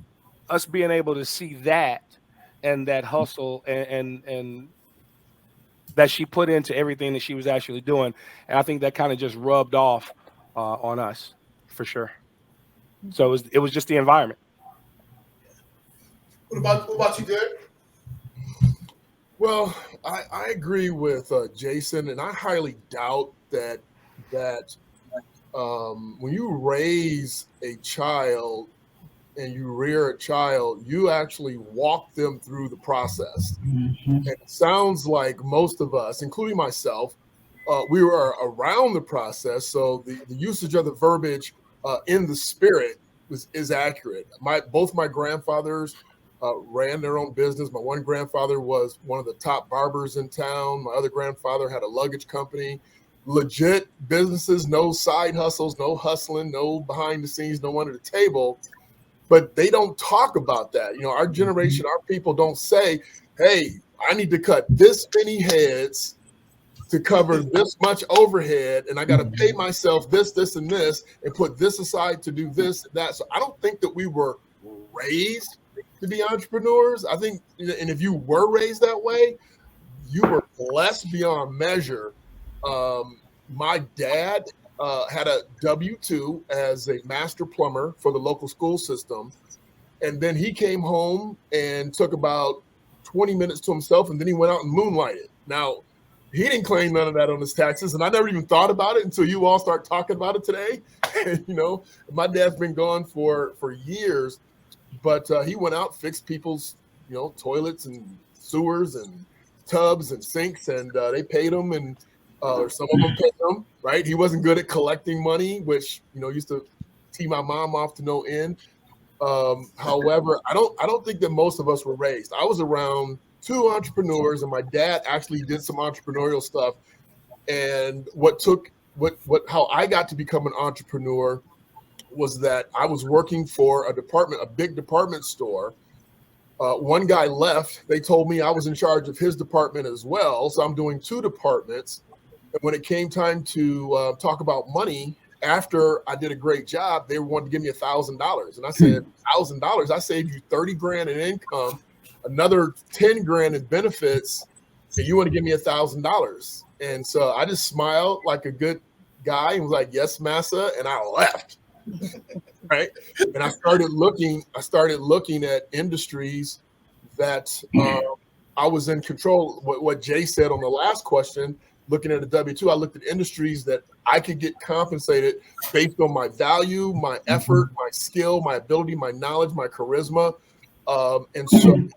us being able to see that and that hustle and that she put into everything that she was actually doing, and I think that kind of just rubbed off on us for sure. So it was just the environment. What about you, Derrick? Well, I agree with Jason, and I highly doubt that when you raise a child and you rear a child, you actually walk them through the process. Mm-hmm. And it sounds like most of us, including myself, we were around the process. So the usage of the verbiage in the spirit is accurate. Both my grandfathers ran their own business. My one grandfather was one of the top barbers in town. My other grandfather had a luggage company. Legit businesses, no side hustles, no hustling, no behind the scenes, no under the table. But they don't talk about that. Our generation, our people don't say, hey, I need to cut this many heads to cover this much overhead, and I got to pay myself this, and this, and put this aside to do this, that. So I don't think that we were raised to be entrepreneurs. I think, and if you were raised that way, you were blessed beyond measure. My dad had a W-2 as a master plumber for the local school system. And then he came home and took about 20 minutes to himself, and then he went out and moonlighted. Now, he didn't claim none of that on his taxes, and I never even thought about it until you all start talking about it today. My dad's been gone for years, but he went out, fixed people's, toilets and sewers and tubs and sinks, and they paid him, and some of them paid him, right? He wasn't good at collecting money, which, used to tee my mom off to no end. However, I don't think that most of us were raised. I was around 2 entrepreneurs, and my dad actually did some entrepreneurial stuff. And how I got to become an entrepreneur was that I was working for a big department store. One guy left. They told me I was in charge of his department as well. So I'm doing 2 departments. And when it came time to talk about money, after I did a great job, they wanted to give me $1,000. And I said, $1,000? I saved you 30 grand in income, another 10 grand in benefits, and you want to give me $1,000. And so I just smiled like a good guy and was like, yes, massa. And I left. Right. And I started looking at industries that I was in control. What Jay said on the last question, looking at a W-2, I looked at industries that I could get compensated based on my value, my effort, my skill, my ability, my knowledge, my charisma. And so,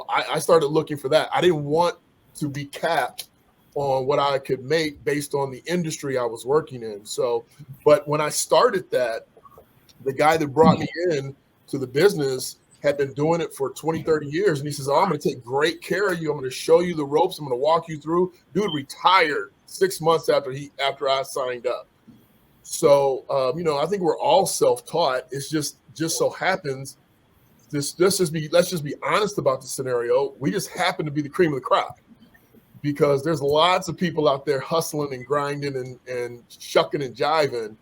I started looking for that. I didn't want to be capped on what I could make based on the industry I was working in. So, but when I started that, the guy that brought me in to the business had been doing it for 20, 30 years. And he says, I'm going to take great care of you. I'm going to show you the ropes. I'm going to walk you through. Dude retired 6 months after I signed up. So, I think we're all self-taught. It's just so happens, let's just be honest about the scenario. We just happen to be the cream of the crop, because there's lots of people out there hustling and grinding and shucking and jiving.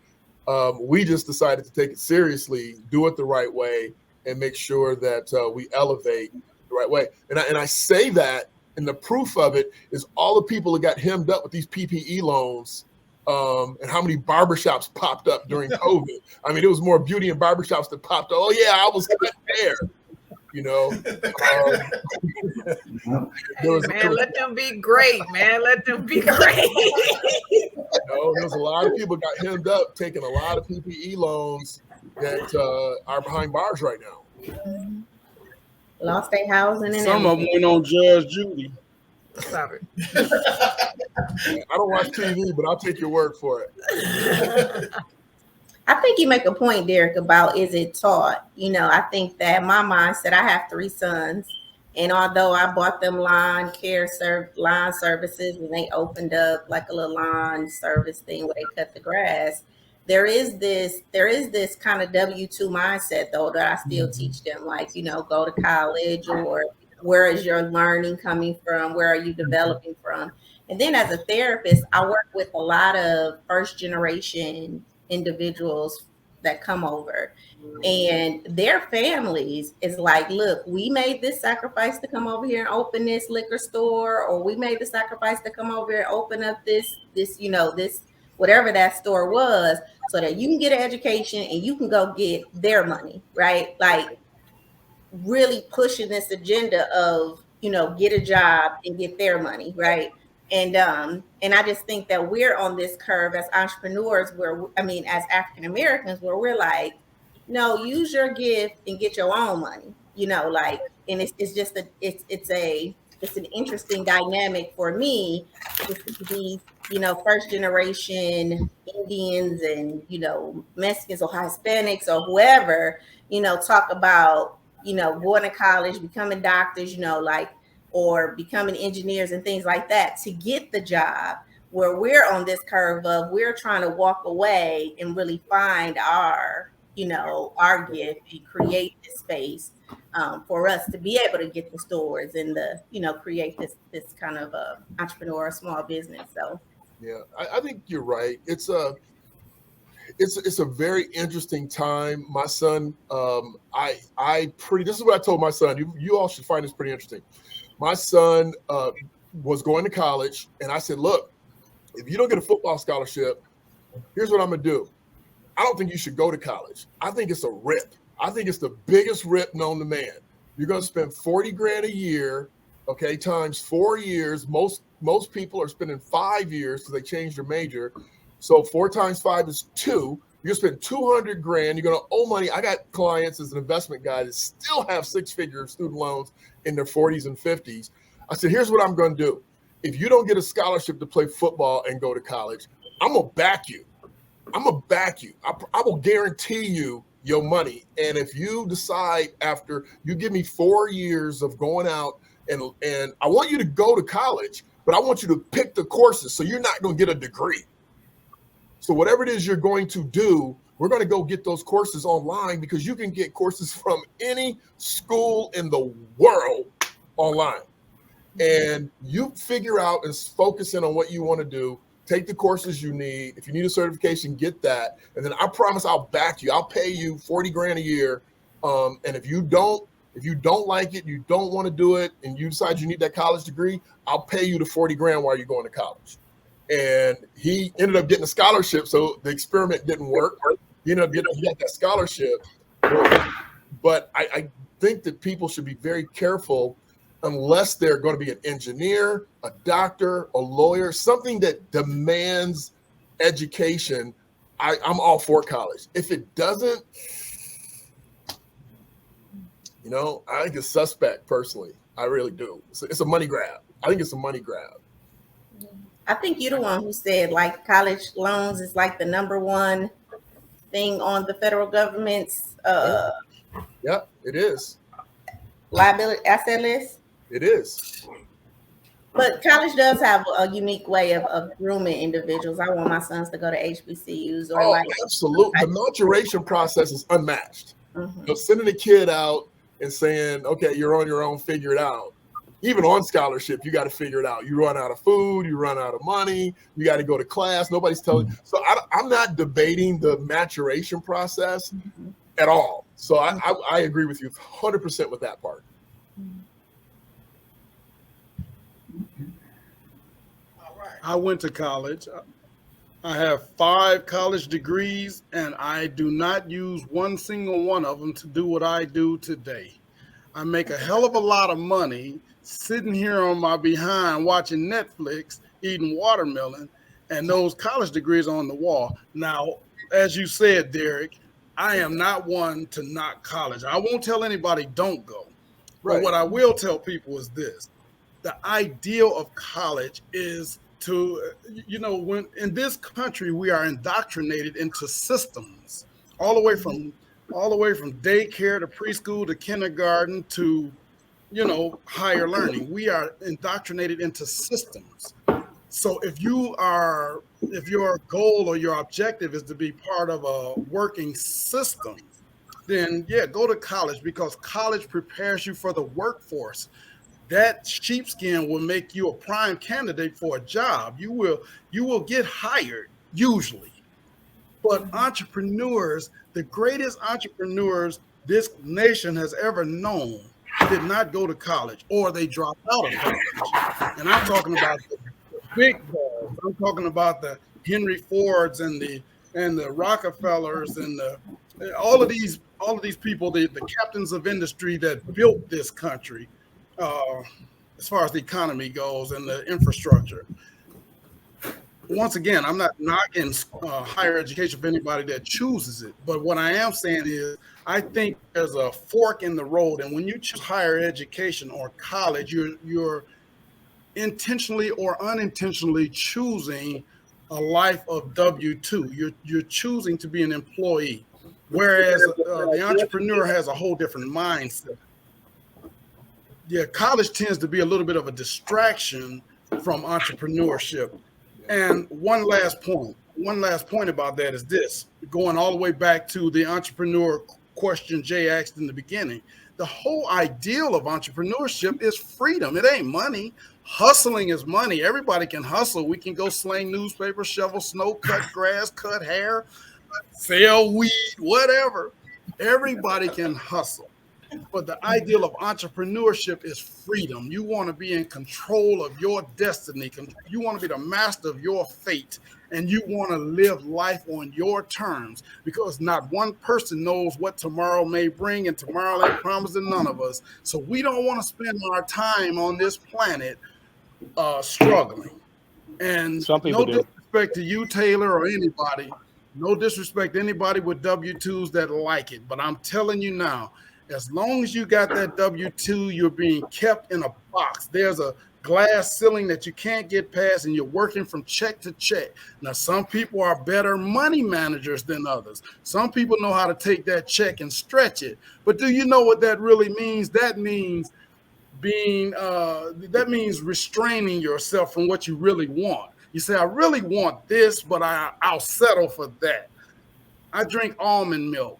We just decided to take it seriously, do it the right way, and make sure that we elevate the right way. And I say that, and the proof of it is all the people that got hemmed up with these PPE loans, and how many barbershops popped up during COVID. I mean, it was more beauty and barbershops that popped up. Oh yeah, I was there. Let them be great, man. Let them be great. There's a lot of people got hemmed up taking a lot of PPE loans that are behind bars right now. Lost their housing and some of them went on Judge Judy. Stop it. I don't watch TV, but I'll take your word for it. I think you make a point, Derrick, about is it taught? I think that my mindset, I have 3 sons, and although I bought them lawn services when they opened up like a little lawn service thing where they cut the grass, there is this kind of W-2 mindset though that I still teach them, like, go to college, or where is your learning coming from? Where are you developing from? And then as a therapist, I work with a lot of first generation individuals that come over, and their families is like, look, we made this sacrifice to come over here and open this liquor store, or we made the sacrifice to come over here and open up this whatever that store was, so that you can get an education and you can go get their money, right? Like really pushing this agenda of, get a job and get their money, right? And I just think that we're on this curve as entrepreneurs as African Americans, where we're like, no, use your gift and get your own money, and it's an interesting dynamic for me to be, first generation Indians and, Mexicans or Hispanics or whoever, talk about, going to college, becoming doctors, or becoming engineers and things like that to get the job, where we're on this curve of we're trying to walk away and really find our gift and create this space for us to be able to get the stores and create this kind of entrepreneur or small business. So yeah, I think you're right. It's a very interesting time. My son, this is what I told my son. You all should find this pretty interesting. My son was going to college, and I said, look, if you don't get a football scholarship, here's what I'm going to do. I don't think you should go to college. I think it's a rip. I think it's the biggest rip known to man. You're going to spend 40 grand a year, okay, times 4 years. Most people are spending 5 years because they changed their major. So 4 times 5 is 2. You're going to spend 200 grand. You're going to owe money. I got clients as an investment guy that still have 6-figure student loans in their 40s and 50s. I said, here's what I'm going to do. If you don't get a scholarship to play football and go to college, I'm going to back you. I'm going to back you. I will guarantee you your money. And if you decide after you give me 4 years of going out and I want you to go to college, but I want you to pick the courses. So you're not going to get a degree. So whatever it is you're going to do, we're going to go get those courses online, because you can get courses from any school in the world online. And you figure out and focus in on what you want to do. Take the courses you need. If you need a certification, get that. And then I promise I'll back you. I'll pay you $40,000 a year. And if you don't like it, you don't want to do it, and you decide you need that college degree, I'll pay you the $40,000 while you're going to college. And he ended up getting a scholarship, so the experiment didn't work. He got that scholarship. But I think that people should be very careful, unless they're going to be an engineer, a doctor, a lawyer, something that demands education. I'm all for college. If it doesn't, I think it's suspect personally. I really do. It's a money grab. I think it's a money grab. I think you're the one who said like college loans is like the number one thing on the federal government's yeah, it is. Liability asset list. It is. But college does have a unique way of grooming individuals. I want my sons to go to HBCUs or absolutely. The maturation process is unmatched. Mm-hmm. Sending a kid out and saying, okay, you're on your own, figure it out. Even on scholarship, you got to figure it out. You run out of food, you run out of money, you got to go to class. Nobody's telling you. So I'm not debating the maturation process at all. So I agree with you 100% with that part. I went to college. I have 5 college degrees, and I do not use one single one of them to do what I do today. I make a hell of a lot of money sitting here on my behind watching Netflix, eating watermelon, and those college degrees on the wall. Now, as you said, Derrick, I am not one to knock college. I won't tell anybody don't go. Right. But what I will tell people is this. The ideal of college is to, when in this country, we are indoctrinated into systems all the way from daycare to preschool to kindergarten to, higher learning. We are indoctrinated into systems. So if your goal or your objective is to be part of a working system, then go to college, because college prepares you for the workforce. That sheepskin will make you a prime candidate for a job. You will get hired usually. But entrepreneurs, the greatest entrepreneurs this nation has ever known, did not go to college, or they dropped out of college. And I'm talking about the big boys. I'm talking about the Henry Fords and the Rockefellers and all of these people, the captains of industry that built this country. As far as the economy goes and the infrastructure. Once again, I'm not knocking higher education for anybody that chooses it. But what I am saying is, I think there's a fork in the road. And when you choose higher education or college, you're intentionally or unintentionally choosing a life of W-2. You're choosing to be an employee, whereas the entrepreneur has a whole different mindset. Yeah, college tends to be a little bit of a distraction from entrepreneurship. And one last point about that is this, going all the way back to the entrepreneur question Jay asked in the beginning. The whole ideal of entrepreneurship is freedom. It ain't money. Hustling is money. Everybody can hustle. We can go sling newspapers, shovel snow, cut grass, cut hair, sell weed, whatever. Everybody can hustle. But the ideal of entrepreneurship is freedom. You want to be in control of your destiny. You want to be the master of your fate, and you want to live life on your terms, because not one person knows what tomorrow may bring, and tomorrow ain't promising none of us. So we don't want to spend our time on this planet struggling. And some people no disrespect to you, Taylor, or anybody. No disrespect to anybody with W-2s that like it. But I'm telling you now, as long as you got that W-2, you're being kept in a box. There's a glass ceiling that you can't get past, and you're working from check to check. Now, some people are better money managers than others. Some people know how to take that check and stretch it. But do you know what that really means? That means being that means restraining yourself from what you really want. You say, I really want this, but I'll settle for that. I drink almond milk.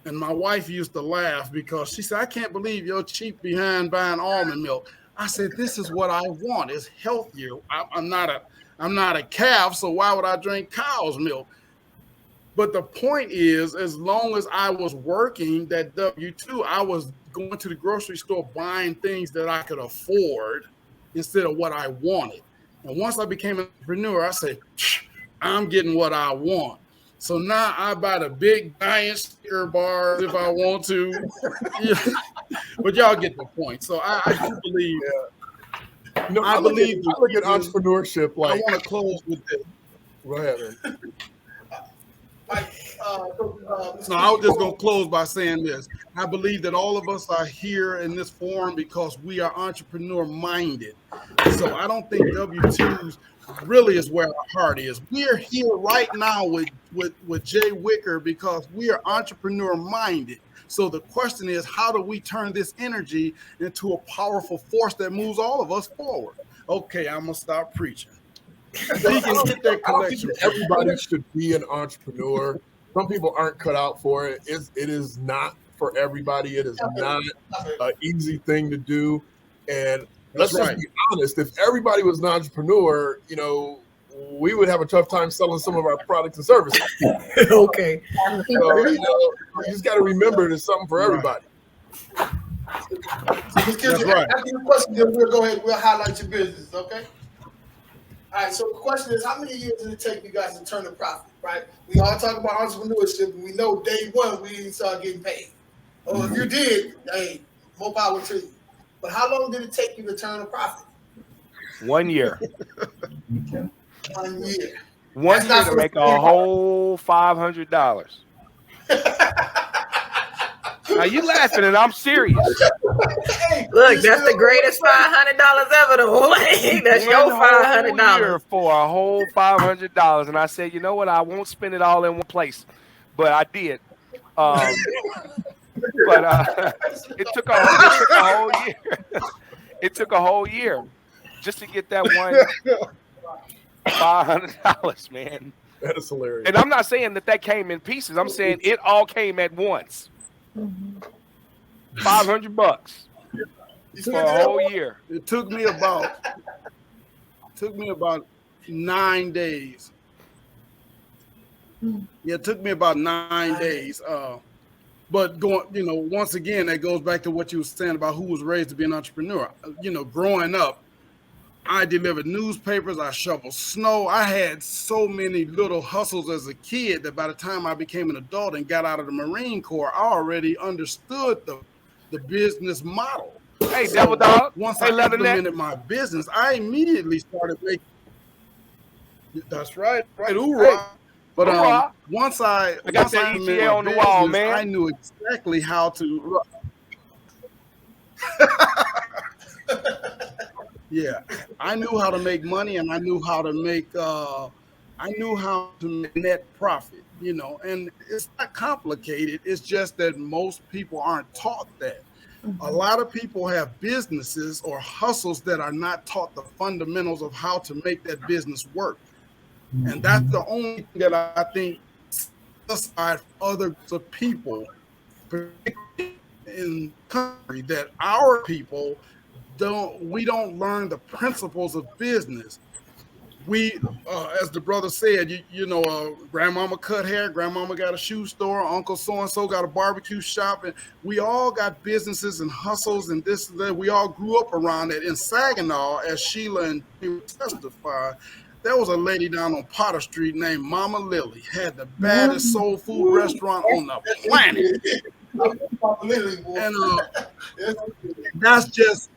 And my wife used to laugh because she said, I can't believe you're cheap behind buying almond milk. I said, this is what I want. It's healthier. I'm not a calf, so why would I drink cow's milk? But the point is, as long as I was working that W-2, I was going to the grocery store buying things that I could afford instead of what I wanted. And once I became an entrepreneur, I said, I'm getting what I want. So now I buy the big giant Snicker bars if I want to. But y'all get the point. So I do believe. Yeah. I look at entrepreneurship like. I want to close with this. Go ahead, man. So I was just going to close by saying this. I believe that all of us are here in this forum because we are entrepreneur minded. So I don't think W-2s really is where our heart is. We're here right now with Jay Wicker because we are entrepreneur minded. So the question is, how do we turn this energy into a powerful force that moves all of us forward? Okay, I'm going to stop preaching. Everybody should be an entrepreneur. Some people aren't cut out for it. It is not for everybody. It is not an easy thing to do. And let's just be honest. If everybody was an entrepreneur, we would have a tough time selling some of our products and services. Okay. So, you just got to remember there's something for everybody. That's right. After your question, then we'll go ahead. We'll highlight your business. Okay. All right, so the question is, how many years did it take you guys to turn a profit, right? We all talk about entrepreneurship, and we know day one we didn't start getting paid. Or if you did, hey, more power to you. But how long did it take you to turn a profit? 1 year. 1 year. 1 year to make a whole $500. Now you laughing and I'm serious. Look, that's the greatest $500 ever though. That's your $500 for a whole $500. And I said, you know what? I won't spend it all in one place, but I did. But it took a whole year. It took a whole year just to get that one $500, man. That is hilarious. And I'm not saying that came in pieces. I'm saying it all came at once. $500 for a whole year. It took me about 9 days. Yeah, it took me about 9 days. But once again, that goes back to what you were saying about who was raised to be an entrepreneur. Growing up, I delivered newspapers, I shoveled snow. I had so many little hustles as a kid that by the time I became an adult and got out of the Marine Corps, I already understood the business model. Hey, so Devil Dog. Once I implemented my business, I immediately started making. That's right. Hoorah. Hey. But once I got that ETA on the wall, man. I knew exactly how to. Yeah, I knew how to make money, and I knew how to make net profit. And it's not complicated. It's just that most people aren't taught that. Mm-hmm. A lot of people have businesses or hustles that are not taught the fundamentals of how to make that business work. Mm-hmm. And that's the only thing that I think aside other groups of people, particularly in the country, that our people we don't learn the principles of business. We, as the brother said, grandmama cut hair, grandmama got a shoe store, uncle so-and-so got a barbecue shop, and we all got businesses and hustles and this and that. We all grew up around it. In Saginaw, as Sheila and he testified, there was a lady down on Potter Street named Mama Lily, had the baddest soul food restaurant on the planet. And that's just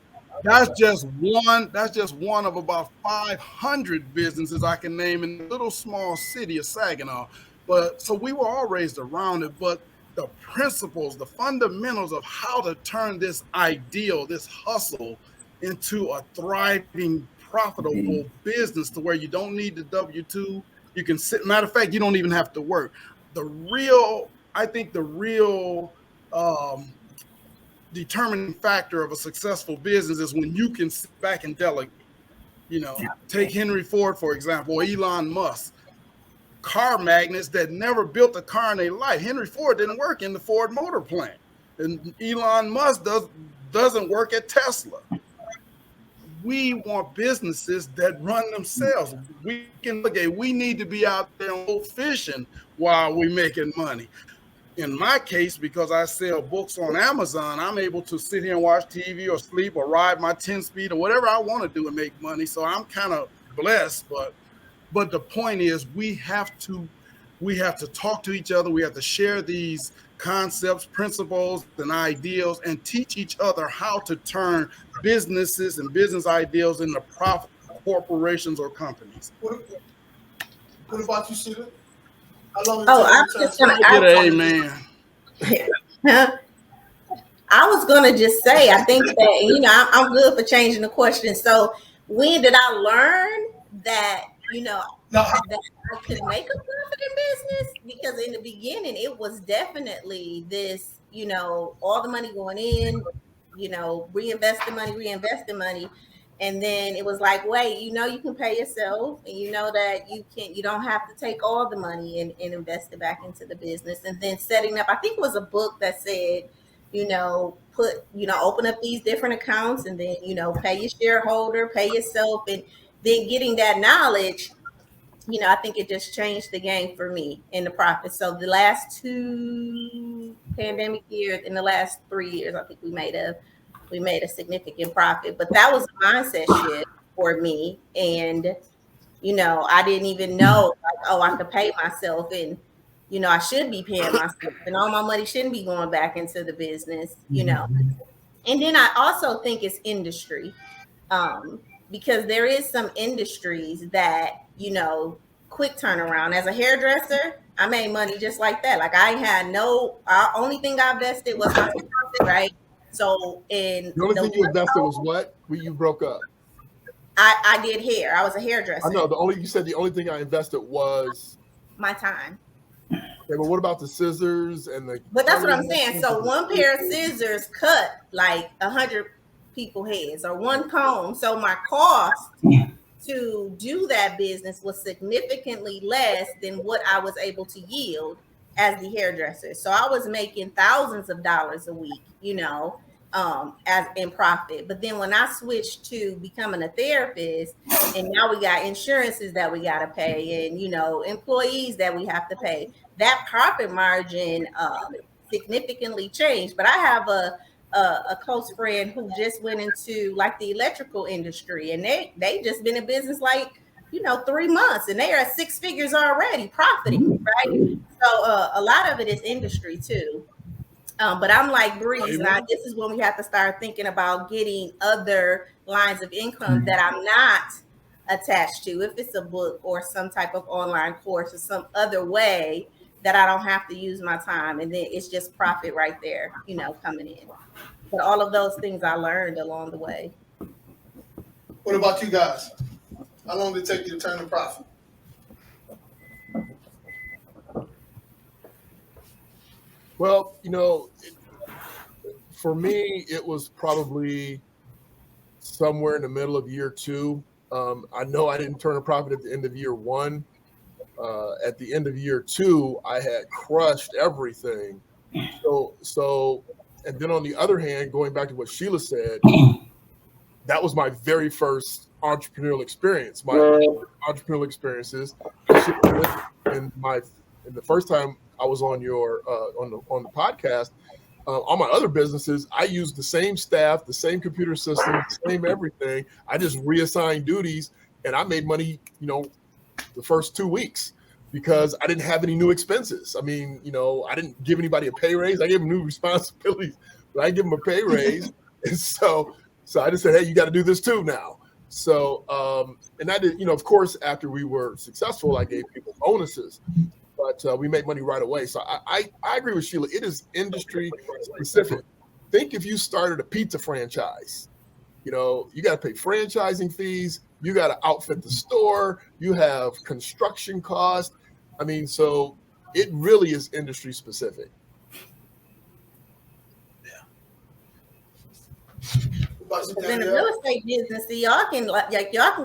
one of about 500 businesses I can name in the little small city of Saginaw. But so we were all raised around it, but the principles, the fundamentals of how to turn this ideal, this hustle into a thriving, profitable business to where you don't need the W-2. You can sit, matter of fact, you don't even have to work. I think the real determining factor of a successful business is when you can sit back and delegate. Take Henry Ford, for example, or Elon Musk, car magnates that never built a car in their life. Henry Ford didn't work in the Ford motor plant, and Elon Musk doesn't work at Tesla. We want businesses that run themselves. We need to be out there fishing while we're making money. In my case, because I sell books on Amazon, I'm able to sit here and watch TV or sleep or ride my 10-speed or whatever I want to do and make money. So I'm kind of blessed, but the point is we have to talk to each other. We have to share these concepts, principles, and ideals, and teach each other how to turn businesses and business ideals into profit corporations or companies. What about you, Sheila? I was just gonna I was gonna just say, I think that I'm good for changing the question. So when did I learn that that I could make a profit in business? Because in the beginning it was definitely this, all the money going in, reinvesting money. And then it was like, wait, you can pay yourself, and that you don't have to take all the money and invest it back into the business. And then setting up, I think it was a book that said, open up these different accounts, and then, pay your shareholder, pay yourself, and then getting that knowledge, I think it just changed the game for me in the profit. So the last 2 pandemic years, in the last 3 years, I think we made a significant profit, but that was a mindset shift for me. And, I didn't even know, I could pay myself, and, I should be paying myself, and all my money shouldn't be going back into the business, And then I also think it's industry, because there is some industries that, quick turnaround. As a hairdresser, I made money just like that. Like I had only thing I invested was my profit, right? So the only thing you invested was what? You broke up. I did hair. I was a hairdresser. I know. You said the only thing I invested was my time. Okay, but what about the scissors and the? But that's what I'm saying. So one pair of scissors cut like 100 people heads, or one comb. So my cost to do that business was significantly less than what I was able to yield as the hairdresser. So I was making thousands of dollars a week, as in profit. But then when I switched to becoming a therapist, and now we got insurances that we got to pay, and employees that we have to pay, that profit margin significantly changed. But I have a close friend who just went into like the electrical industry, and they just been in business 3 months, and they are at 6 figures already profiting, right? So a lot of it is industry too. But I'm like Breeze, and this is when we have to start thinking about getting other lines of income that I'm not attached to, if it's a book or some type of online course or some other way that I don't have to use my time, and then it's just profit right there, coming in. But all of those things I learned along the way. What about you guys? How long did it take you to turn a profit? Well, for me, it was probably somewhere in the middle of year 2. I know I didn't turn a profit at the end of year 1. At the end of year 2, I had crushed everything. So, and then on the other hand, going back to what Sheila said, that was my very first entrepreneurial experience. My entrepreneurial experiences, and the first time I was on your on the podcast, on my other businesses, I used the same staff, the same computer system, the same everything. I just reassigned duties, and I made money, the first 2 weeks, because I didn't have any new expenses. I mean, I didn't give anybody a pay raise. I gave them new responsibilities, but I give them a pay raise. And so I just said, hey, you got to do this too now. So, and I did, of course, after we were successful, I gave people bonuses, but we make money right away. So I agree with Sheila. It is industry specific. Think if you started a pizza franchise, you got to pay franchising fees. You got to outfit the store. You have construction costs. I mean, so it really is industry specific. in the real estate business, see, y'all can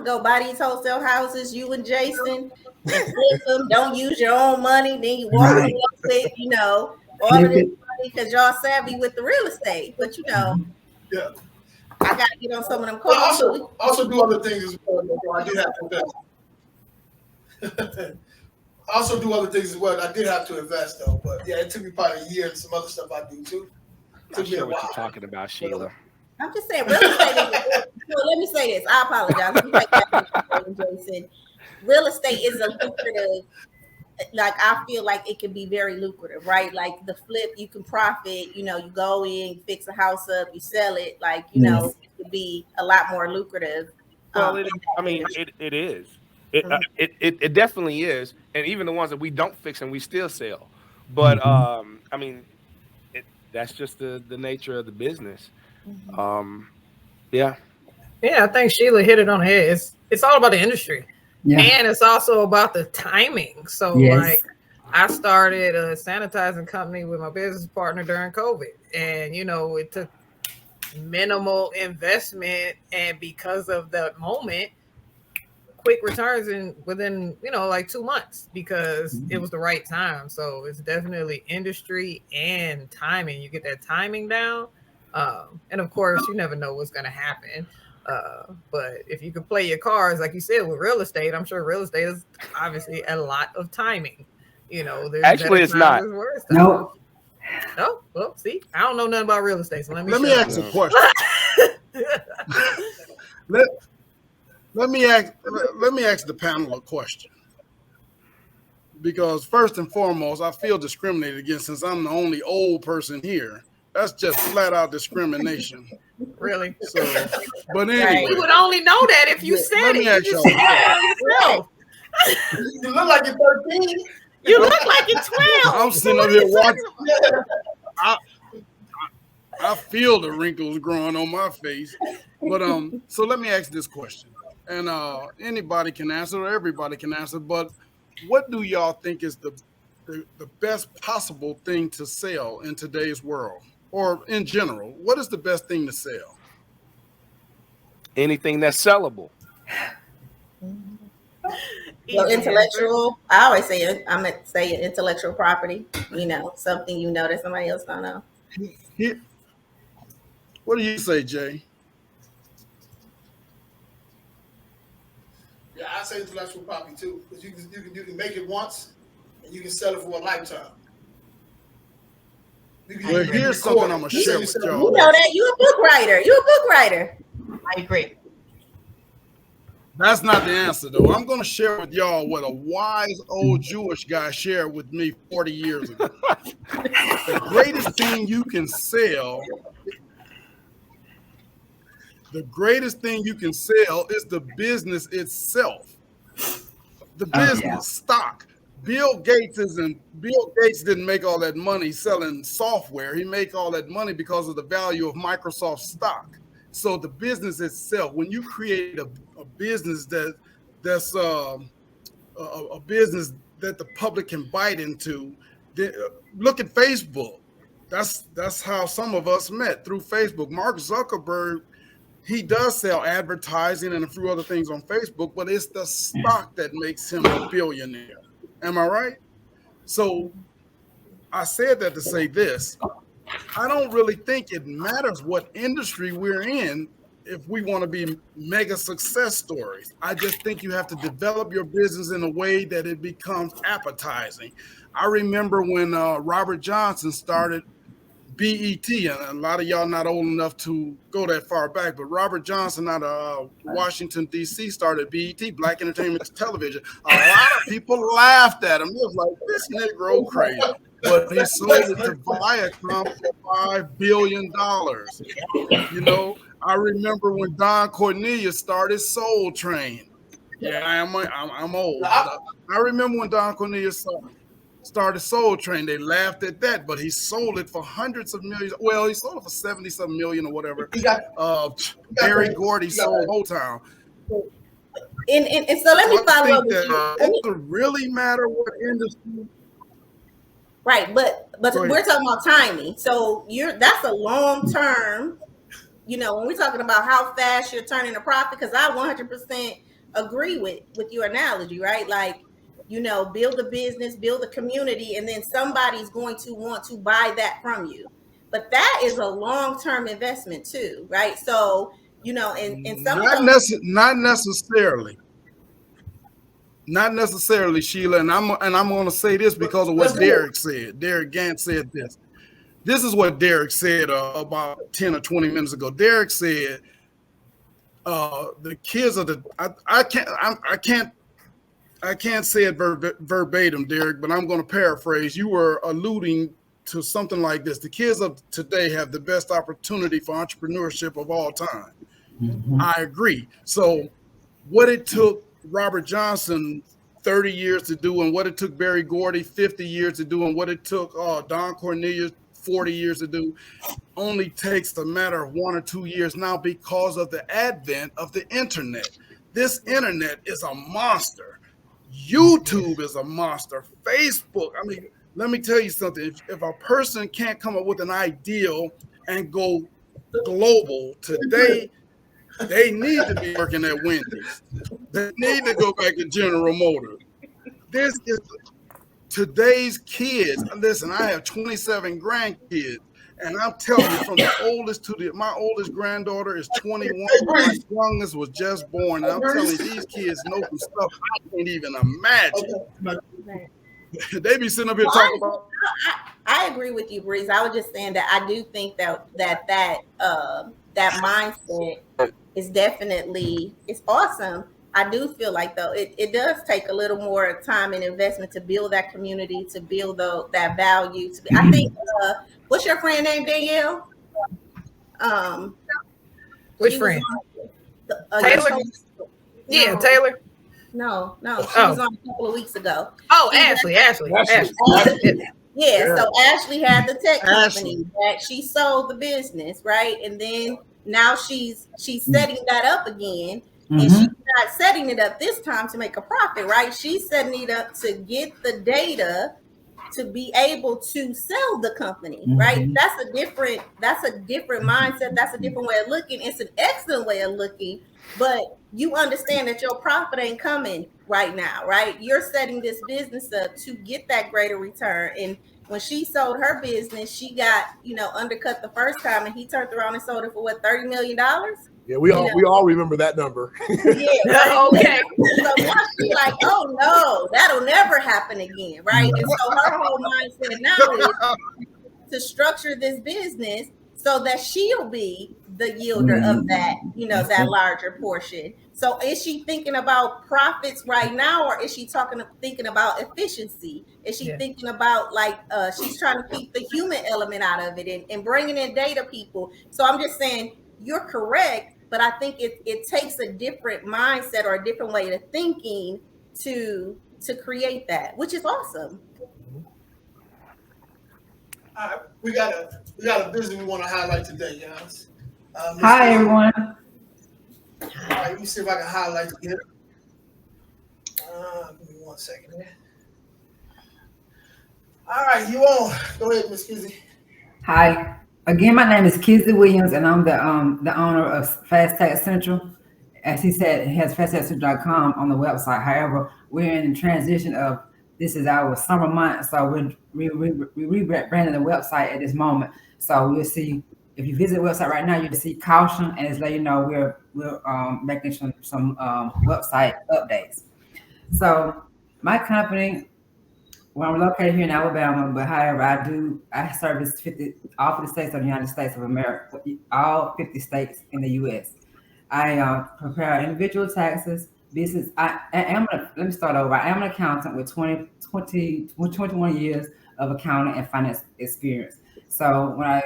go buy these wholesale houses, you and Jason, and flip them. Don't use your own money. Then you walk away with, all of this money because y'all savvy with the real estate. But yeah, I got to get on some of them calls. calls. Also do other things as well. I did have to invest. Also do other things as well. I did have to invest though, but yeah, it took me probably a year and some other stuff I do too. I'm sure what you're talking about, Sheila. I'm just saying, real estate let me say this. I apologize. Let me take that, Jason. Real estate is a lucrative, like I feel like it can be very lucrative, right? Like the flip, you can profit, you go in, you fix a house up, you sell it, like, it could be a lot more lucrative. Well, it is. It definitely is. And even the ones that we don't fix and we still sell. But, that's just the nature of the business. Yeah, I think Sheila hit it on the head. It's all about the industry, and it's also about the timing. So, like, I started a sanitizing company with my business partner during COVID, and it took minimal investment, and because of the moment, quick returns within like 2 months because it was the right time. So it's definitely industry and timing. You get that timing down. And of course, you never know what's going to happen. But if you can play your cards, like you said, with real estate, I'm sure real estate is obviously a lot of timing. Actually, it's not. No. Oh, well, see, I don't know nothing about real estate. So let me ask a question. Let me ask the panel a question. Because first and foremost, I feel discriminated against since I'm the only old person here. That's just flat out discrimination. Really? So, but anyway, you would only know that if you said it. You just said it yourself. You look like you're 13. You look like you're 12. I'm sitting up here watching. I feel the wrinkles growing on my face. But so let me ask this question. And anybody can answer, or everybody can answer. But what do y'all think is the best possible thing to sell in today's world, or in general? What is the best thing to sell? Anything that's sellable. Well, intellectual. I always say I'm gonna say intellectual property. Something that somebody else don't know. What do you say, Jay? Yeah, I say intellectual property too, because you can make it once and you can sell it for a lifetime. Well, here's something I'm gonna share with y'all. You know that you're a book writer. I agree. That's not the answer, though. I'm going to share with y'all what a wise old Jewish guy shared with me 40 years ago. The greatest thing you can sell is the business itself. The business stock. Bill Gates didn't make all that money selling software. He made all that money because of the value of Microsoft stock. So the business itself, when you create a business that's a business that the public can bite into, look at Facebook. That's how some of us met, through Facebook. Mark Zuckerberg, he does sell advertising and a few other things on Facebook, but it's the stock that makes him a billionaire. Am I right? So I said that to say this. I don't really think it matters what industry we're in if we want to be mega success stories. I just think you have to develop your business in a way that it becomes appetizing. I remember when Robert Johnson started BET, and a lot of y'all not old enough to go that far back, but Robert Johnson out of Washington, D.C. started BET, Black Entertainment Television. A lot of people laughed at him. It was like, this Negro crazy. But he sold it to Viacom for $5 billion. I remember when Don Cornelius started Soul Train. Yeah, I'm old. I remember when Don Cornelius started Soul Train. They laughed at that, but he sold it for hundreds of millions. Well, he sold it for 70-something million or whatever. Barry Gordy sold Motown. And so let me follow up with you. It doesn't really matter what industry. Right, but we're talking about timing. So that's a long term, when we're talking about how fast you're turning a profit, because I 100% agree with your analogy, right? Like, build a business, build a community, and then somebody's going to want to buy that from you. But that is a long-term investment too, right? So, and some not necessarily, Sheila. And I'm going to say this because of what Derrick said. Derrick Gant said this. This is what Derrick said about 10 or 20 minutes ago. Derrick said, the kids are I can't say it verbatim, Derrick, but I'm going to paraphrase. You were alluding to something like this. The kids of today have the best opportunity for entrepreneurship of all time. Mm-hmm. I agree. So what it took Robert Johnson 30 years to do, and what it took Barry Gordy 50 years to do, and what it took Don Cornelius 40 years to do, only takes a matter of 1 or 2 years now because of the advent of the internet. This internet is a monster. YouTube is a monster. Facebook. I mean, let me tell you something. If a person can't come up with an ideal and go global today, they need to be working at Wendy's. They need to go back to General Motors. This is today's kids. Listen, I have 27 grandkids, and I'm telling you, from the oldest to my oldest granddaughter is 21. My youngest was just born, and I'm telling you, these kids know some stuff I can't even imagine. They be sitting up here talking about. I agree with you, Breeze. I was just saying that I do think that mindset is definitely, it's awesome. I do feel like, though, it does take a little more time and investment to build that community, to build that value. I think, what's your friend name, Danielle? Which friend? Taylor? Yeah, Taylor. No, she was on a couple of weeks ago. Oh, Ashley. Yeah, so Ashley had the tech company that she sold the business, right? And then now she's setting that up again. And she's not setting it up this time to make a profit, right? She's setting it up to get the data to be able to sell the company, right? That's a different mindset. That's a different way of looking. It's an excellent way of looking, but you understand that your profit ain't coming right now, right? You're setting this business up to get that greater return. And when she sold her business, she got, undercut the first time, and he turned around and sold it for what, $30 million? Yeah, we all remember that number. Yeah, okay. So now she's like, oh no, that'll never happen again, right? And so her whole mindset now is to structure this business so that she'll be the yielder of that, that larger portion. So is she thinking about profits right now, or is she thinking about efficiency? Is she thinking about she's trying to keep the human element out of it and bringing in data people? So I'm just saying, you're correct, but I think it takes a different mindset or a different way of thinking to create that, which is awesome. All right, we got a business we want to highlight today, guys. Hi, everyone. All right, let me see if I can highlight it. Give me 1 second here. All right, you on? Go ahead, Miss Kizzy. Hi. Again, my name is Kizzy Williams, and I'm the owner of Fast Tax Central. As he said, it has fasttaxcentral.com on the website. However, we're in the transition of, this is our summer month, so we're rebranding the website at this moment. So we'll see, if you visit the website right now, you'll see caution, and it's letting you know we're making some website updates. So my company, well, I'm located here in Alabama, but however, I service all 50 states of the United States of America, all 50 states in the U.S. I prepare individual taxes, business. Let me start over. I am an accountant with 21 years of accounting and finance experience. So when I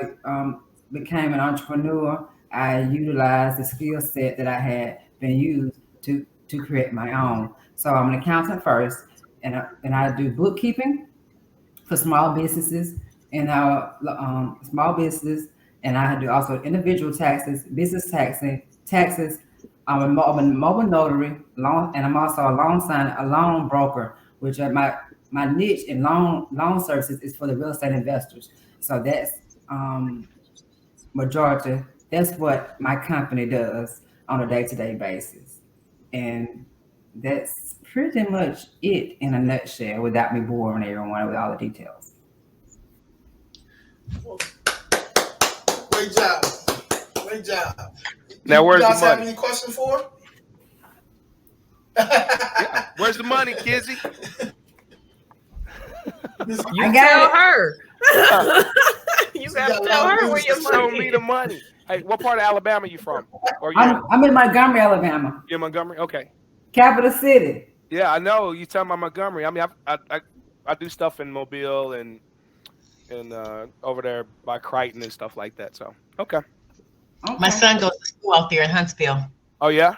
became an entrepreneur, I utilized the skill set that I had been used to create my own. So I'm an accountant first. And I do bookkeeping for small businesses and small business, and I do also individual taxes, business taxes. I'm a mobile notary, and I'm also a loan broker, which are my niche in loan services is for the real estate investors. So that's majority that's what my company does on a day-to-day basis. And that's pretty much it in a nutshell without me boring everyone with all the details. Great job. Great job. Now, where's the money? You guys have any questions for her? Yeah. Where's the money, Kizzy? You tell her. You gotta tell her where your Show money me is. the money. Hey, what part of Alabama you from? Or you I'm in Montgomery, Alabama. You're in Montgomery? Okay. Capital city. Yeah, I know. You talking about Montgomery. I mean, I do stuff in Mobile and over there by Crichton and stuff like that. So, okay. My son goes to school out there in Huntsville. Oh, yeah?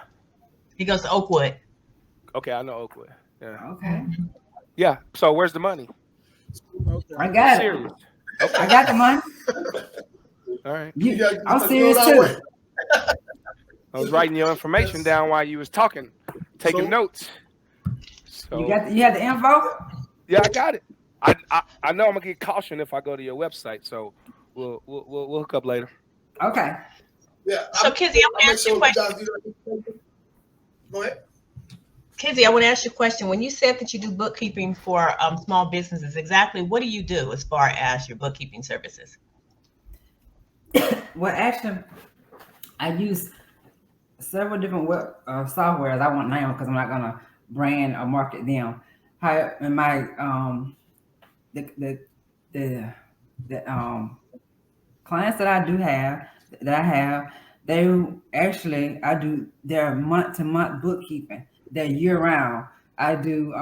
He goes to Oakwood. Okay, I know Oakwood. Yeah. Okay. Yeah. So where's the money? I got it. Okay. I got the money. All right. I'm serious too. I was writing your information down while you was talking, taking notes. So You had the info? yeah, I got it. I know I'm gonna get cautioned if I go to your website. So we'll hook up later. Okay. Yeah. So, Kizzy, I want to ask you a question. Go ahead. Kizzy, I want to ask you a question. When you said that you do bookkeeping for small businesses, exactly what do you do as far as your bookkeeping services? Well, actually, I use several different web softwares. I won't name them because I'm not gonna brand or market them. In my the clients that I have, they actually I do their month-to-month bookkeeping. They're year-round. I do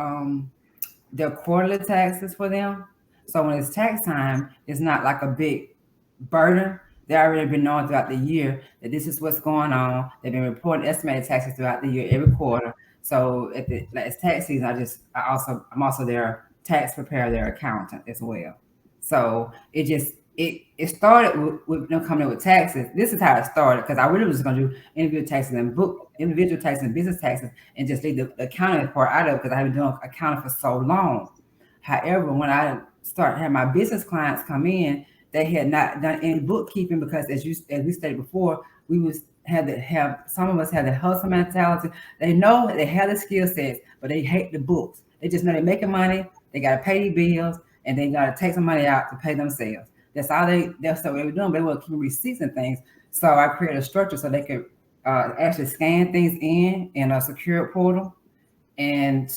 their quarterly taxes for them. So when it's tax time, it's not like a big burden. They already been knowing throughout the year that this is what's going on. They've been reporting estimated taxes throughout the year, every quarter. So at the it's tax season, I'm also their tax preparer, their accountant as well. So it started with them coming in with taxes. This is how it started because I really was going to do individual taxes and business taxes and just leave the accounting part out of it because I've been doing accounting for so long. However, when I started having my business clients come in, they had not done any bookkeeping because as we stated before, some of us had the hustle mentality. They know they have the skill sets, but they hate the books. They just know they're making money, they got to pay bills, and they got to take some money out to pay themselves. That's what they were doing. They were keeping receipts and things. So I created a structure so they could actually scan things in a secure portal, and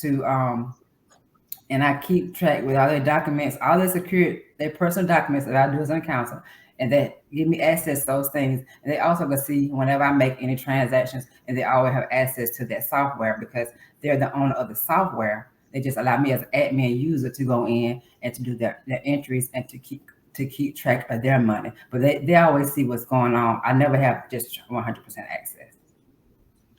I keep track with all their documents, all their personal documents that I do as an accountant, and they give me access to those things. And they also can see whenever I make any transactions, and they always have access to that software because they're the owner of the software. They just allow me as an admin user to go in and to do their entries and to keep track of their money. But they always see what's going on. I never have just 100% access.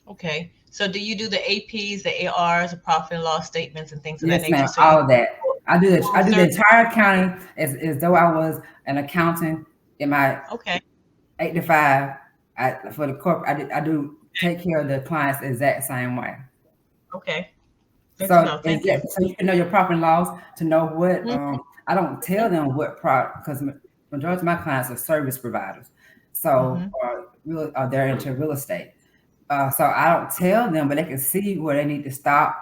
Okay. So do you do the APs, the ARs, the profit and loss statements and things of that nature? Yes, ma'am, all of that. I do the entire accounting as though I was an accountant in my 8 to 5. For the corporate, I do take care of the clients the exact same way. Okay. So you can know your profit and loss, to know what I don't tell them what product, because majority of my clients are service providers. So they're into real estate. So I don't tell them, but they can see where they need to stop,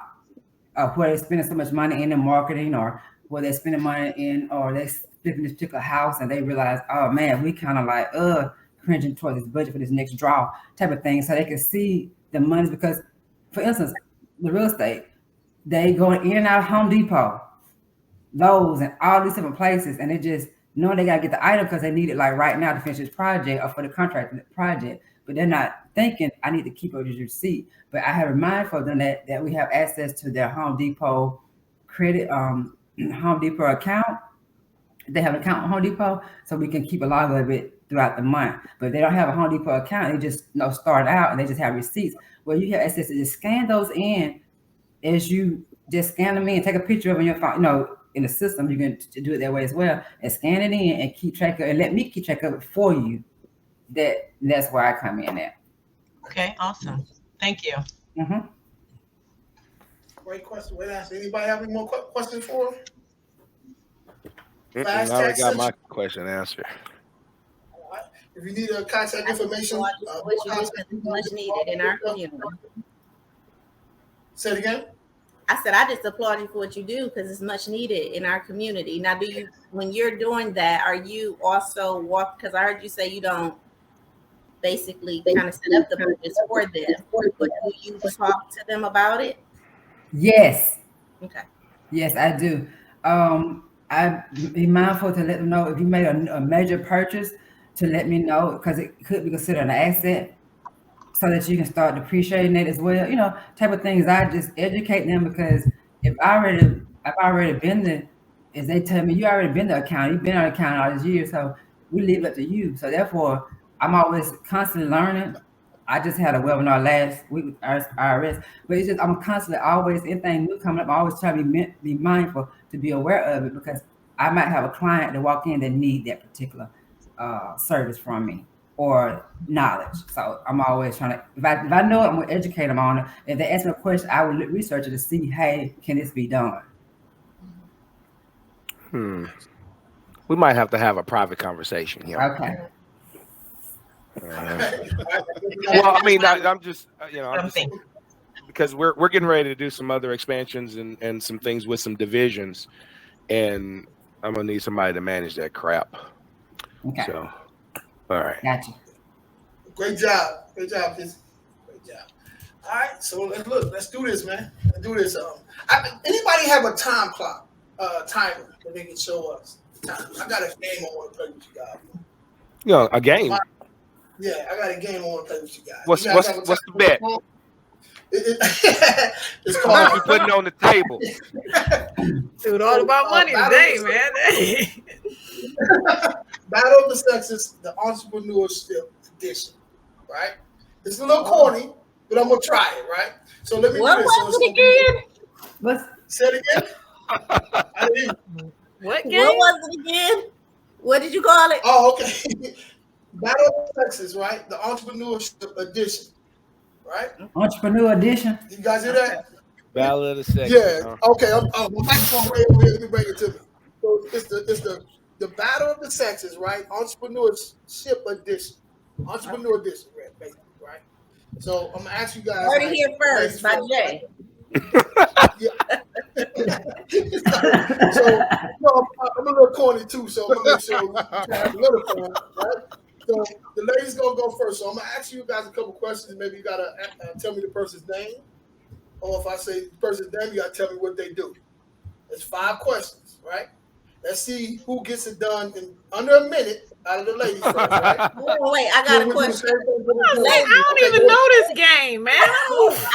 where they're spending so much money in the marketing, or where they're spending money in, or they're flipping this particular house and they realize, oh man, we kind of like cringing towards this budget for this next draw type of thing. So they can see the money, because for instance, the real estate, they go in and out of Home Depot, Lowe's, and all these different places, and they just know they gotta get the item because they need it like right now to finish this project or for the contract project. But they're not thinking I need to keep up with your receipt. But I have reminded for them that we have access to their Home Depot credit, Home Depot account. They have an account with Home Depot, so we can keep a log of it throughout the month. But if they don't have a Home Depot account, they just start out and they just have receipts. Well, you have access to just scan those in as you just scan them in, take a picture of it on your phone, in the system. You can do it that way as well, and scan it in and keep track of it, and let me keep track of it for you. That's where I come in at. Okay, awesome. Thank you. Mm-hmm. Great question. Anybody have any more questions for him? I already got my question answered. If you need a contact information, what you do is much needed in our community. Say it again. I said I just applaud you for what you do because it's much needed in our community. Now, do you, when you're doing that, are you also because I heard you say you don't basically kind of set up the purchase for them, but do you talk to them about it? Yes. Okay. Yes, I do. I'd be mindful to let them know if you made a major purchase, to let me know, because it could be considered an asset, so that you can start depreciating it as well. You know, type of things. I just educate them, because if I already been there, as they tell me, you already been the account, you've been on account all these years, so we leave it up to you. So therefore, I'm always constantly learning. I just had a webinar last week with IRS, but it's just I'm constantly always anything new coming up. I always try to be mindful to be aware of it, because I might have a client that walk in that need that particular service from me or knowledge. So I'm always trying to, if I know it, I'm going to educate them on it. If they ask me a question, I will research it to see, hey, can this be done? We might have to have a private conversation here. Okay. Well, I mean, I'm just, because we're getting ready to do some other expansions and some things with some divisions, and I'm gonna need somebody to manage that crap. Okay. So, all right. Gotcha. Great job, Kizzy. Great job. All right, so let's do this, man. Let's do this. Anybody have a time clock, timer that they can show us? I got a game I want to play with you guys. You know, a game. Yeah, I got a game I want to play with you guys. What's the bet? It's called you putting on the table. Dude, all about money today, man. Battle of the Sexes, the Entrepreneurship edition, right? It's a little corny, but I'm gonna try it, right? So let me What do this. was it again? Say it again. I didn't. What game? What was it again? What did you call it? Oh, okay. Battle of the Sexes, right? The Entrepreneurship edition, right? Entrepreneur edition. You guys hear that? Battle of the Sexes. Yeah. Okay. My microphone way over here. Let me bring it to me. So it's the Battle of the Sexes, right? Entrepreneurship edition. Entrepreneur edition, basically, right? So I'm gonna ask you guys. Heard it here first by Jay. So I'm a little corny too, so I'm gonna make sure we have a little fun, right? So the lady's gonna go first. So I'm gonna ask you guys a couple questions. Maybe you gotta tell me the person's name, or if I say the person's name, you gotta tell me what they do. It's 5 questions, right? Let's see who gets it done in under a minute out of the ladies first, right? Wait, I got a question. I don't even know this game, man. I got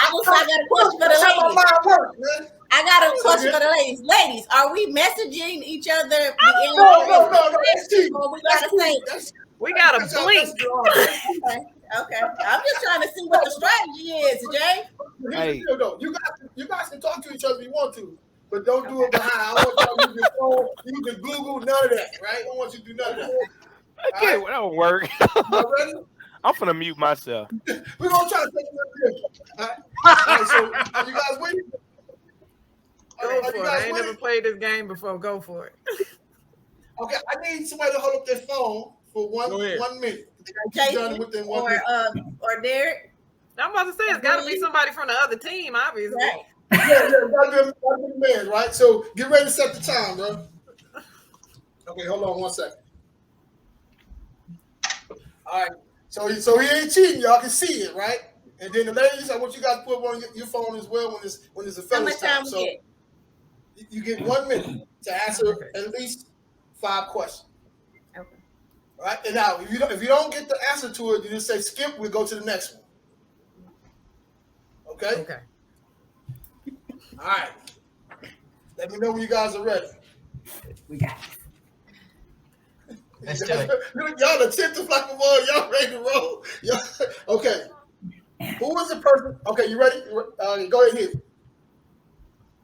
a question for the ladies. I got a question for the ladies. Ladies, are we messaging each other? No. We gotta blink. Okay. I'm just trying to see what the strategy is, Jay. Hey. You guys can talk to each other if you want to, but don't do it behind. I want y'all to use your phone, use the Google, none of that, right? I don't want you to do none of that. Okay, well, that'll work. Ready? I'm gonna mute myself. We're gonna try to take it all right, so are you guys waiting? Go for it. I ain't never played this game before. Go for it. Okay, I need somebody to hold up their phone for 1 minute. Jason or Derrick. I'm about to say it's got to be somebody from the other team, obviously. Right. Yeah, gotta be a man, right? So get ready to set the time, bro. Okay, hold on 1 second. All right, so he ain't cheating. Y'all can see it, right? And then the ladies, I want you guys to put on your phone as well when it's a fellas time. So you get 1 minute to answer at least 5 questions. Okay. All right, and now if you don't get the answer to it, you just say skip. We go to the next one. Okay. Okay. All right. Let me know when you guys are ready. We got it. Let's do it. Y'all attentive like a ball. Y'all ready to roll? Okay. Who is the person? Okay, you ready? Go ahead here.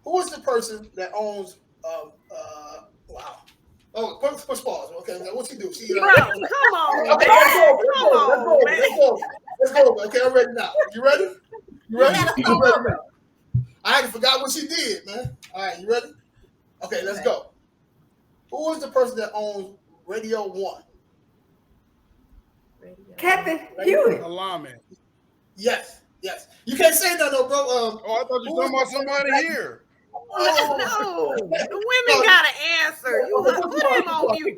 Who is the person that owns? Wow. Oh, push pause. Okay, what's he do? Come on, Let's go. Okay, I'm ready now. You ready? I'm ready now. I actually forgot what she did, man. All right, you ready? Okay, let's go. Who is the person that owns Radio 1? Kathy Hewitt. Allahme. Yes. You can't say that, though, bro. Oh, I thought you were talking about somebody here. No, the women gotta answer. You put him on mute.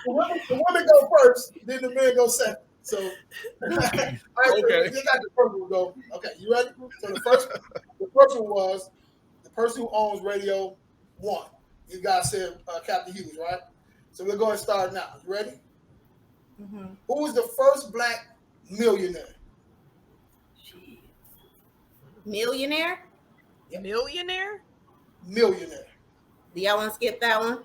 The women go first, then the men go second. So, all right, Okay. you got the first one go. Okay, you ready? So the first one was the person who owns Radio 1. You guys said Captain Hughes, right? So we're going to start now. You ready? Mm-hmm. Who was the first black millionaire? Millionaire? Millionaire? Millionaire. Do y'all want to skip that one?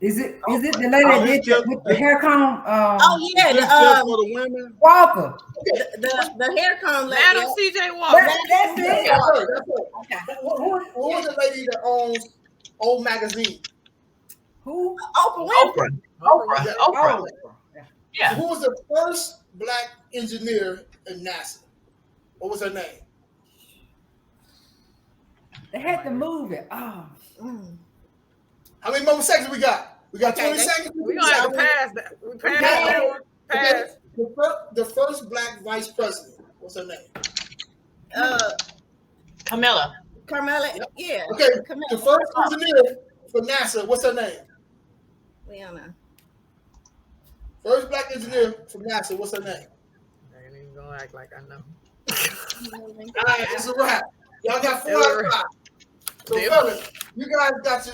Is it the lady that did with the hair comb? Oh yeah, Just for the women. Walker. The hair comb lady. Madam C.J. Walker. That's it. That's her. Okay. Who was the lady that owns Old Magazine? Who? Oprah. Oprah. Yeah. Who was the first black engineer in NASA? What was her name? They had to move it. Oh. How many more seconds we got? We got 20 seconds. We're gonna have to pass that. We passed that one. Pass. The first black vice president. What's her name? Camilla. Carmela. Yeah. Okay. Camilla. The first engineer for NASA. What's her name? Leona. First black engineer for NASA. What's her name? I ain't even gonna act like I know. All right, it's a wrap. Y'all got 4 out of 5. So, fellas, you guys got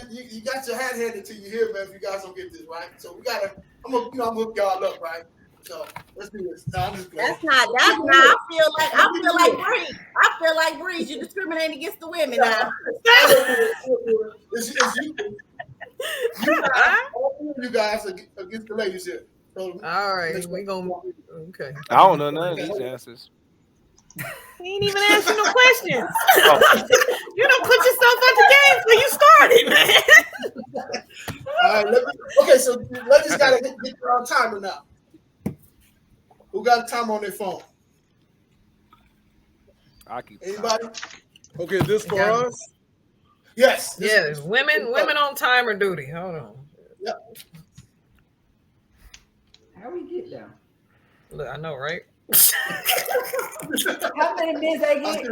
your hat handed to you here, man. If you guys don't get this right, so I'm gonna hook y'all up, right? So let's do this. No, I'm just playing. That's not. I feel like Breeze. You discriminating against the women now. You guys against the ladies here. So, all right, we gonna. Okay. I don't know none of these answers. He ain't even asking no questions. You don't put yourself out the game before you started, man. All right, okay, so ladies gotta get your timer now. Who got a timer on their phone? I keep Anybody? Okay, this for us? Yes. Yeah, women on timer duty. Hold on. Yep. How we get down? Look, I know, right? How many minutes I get?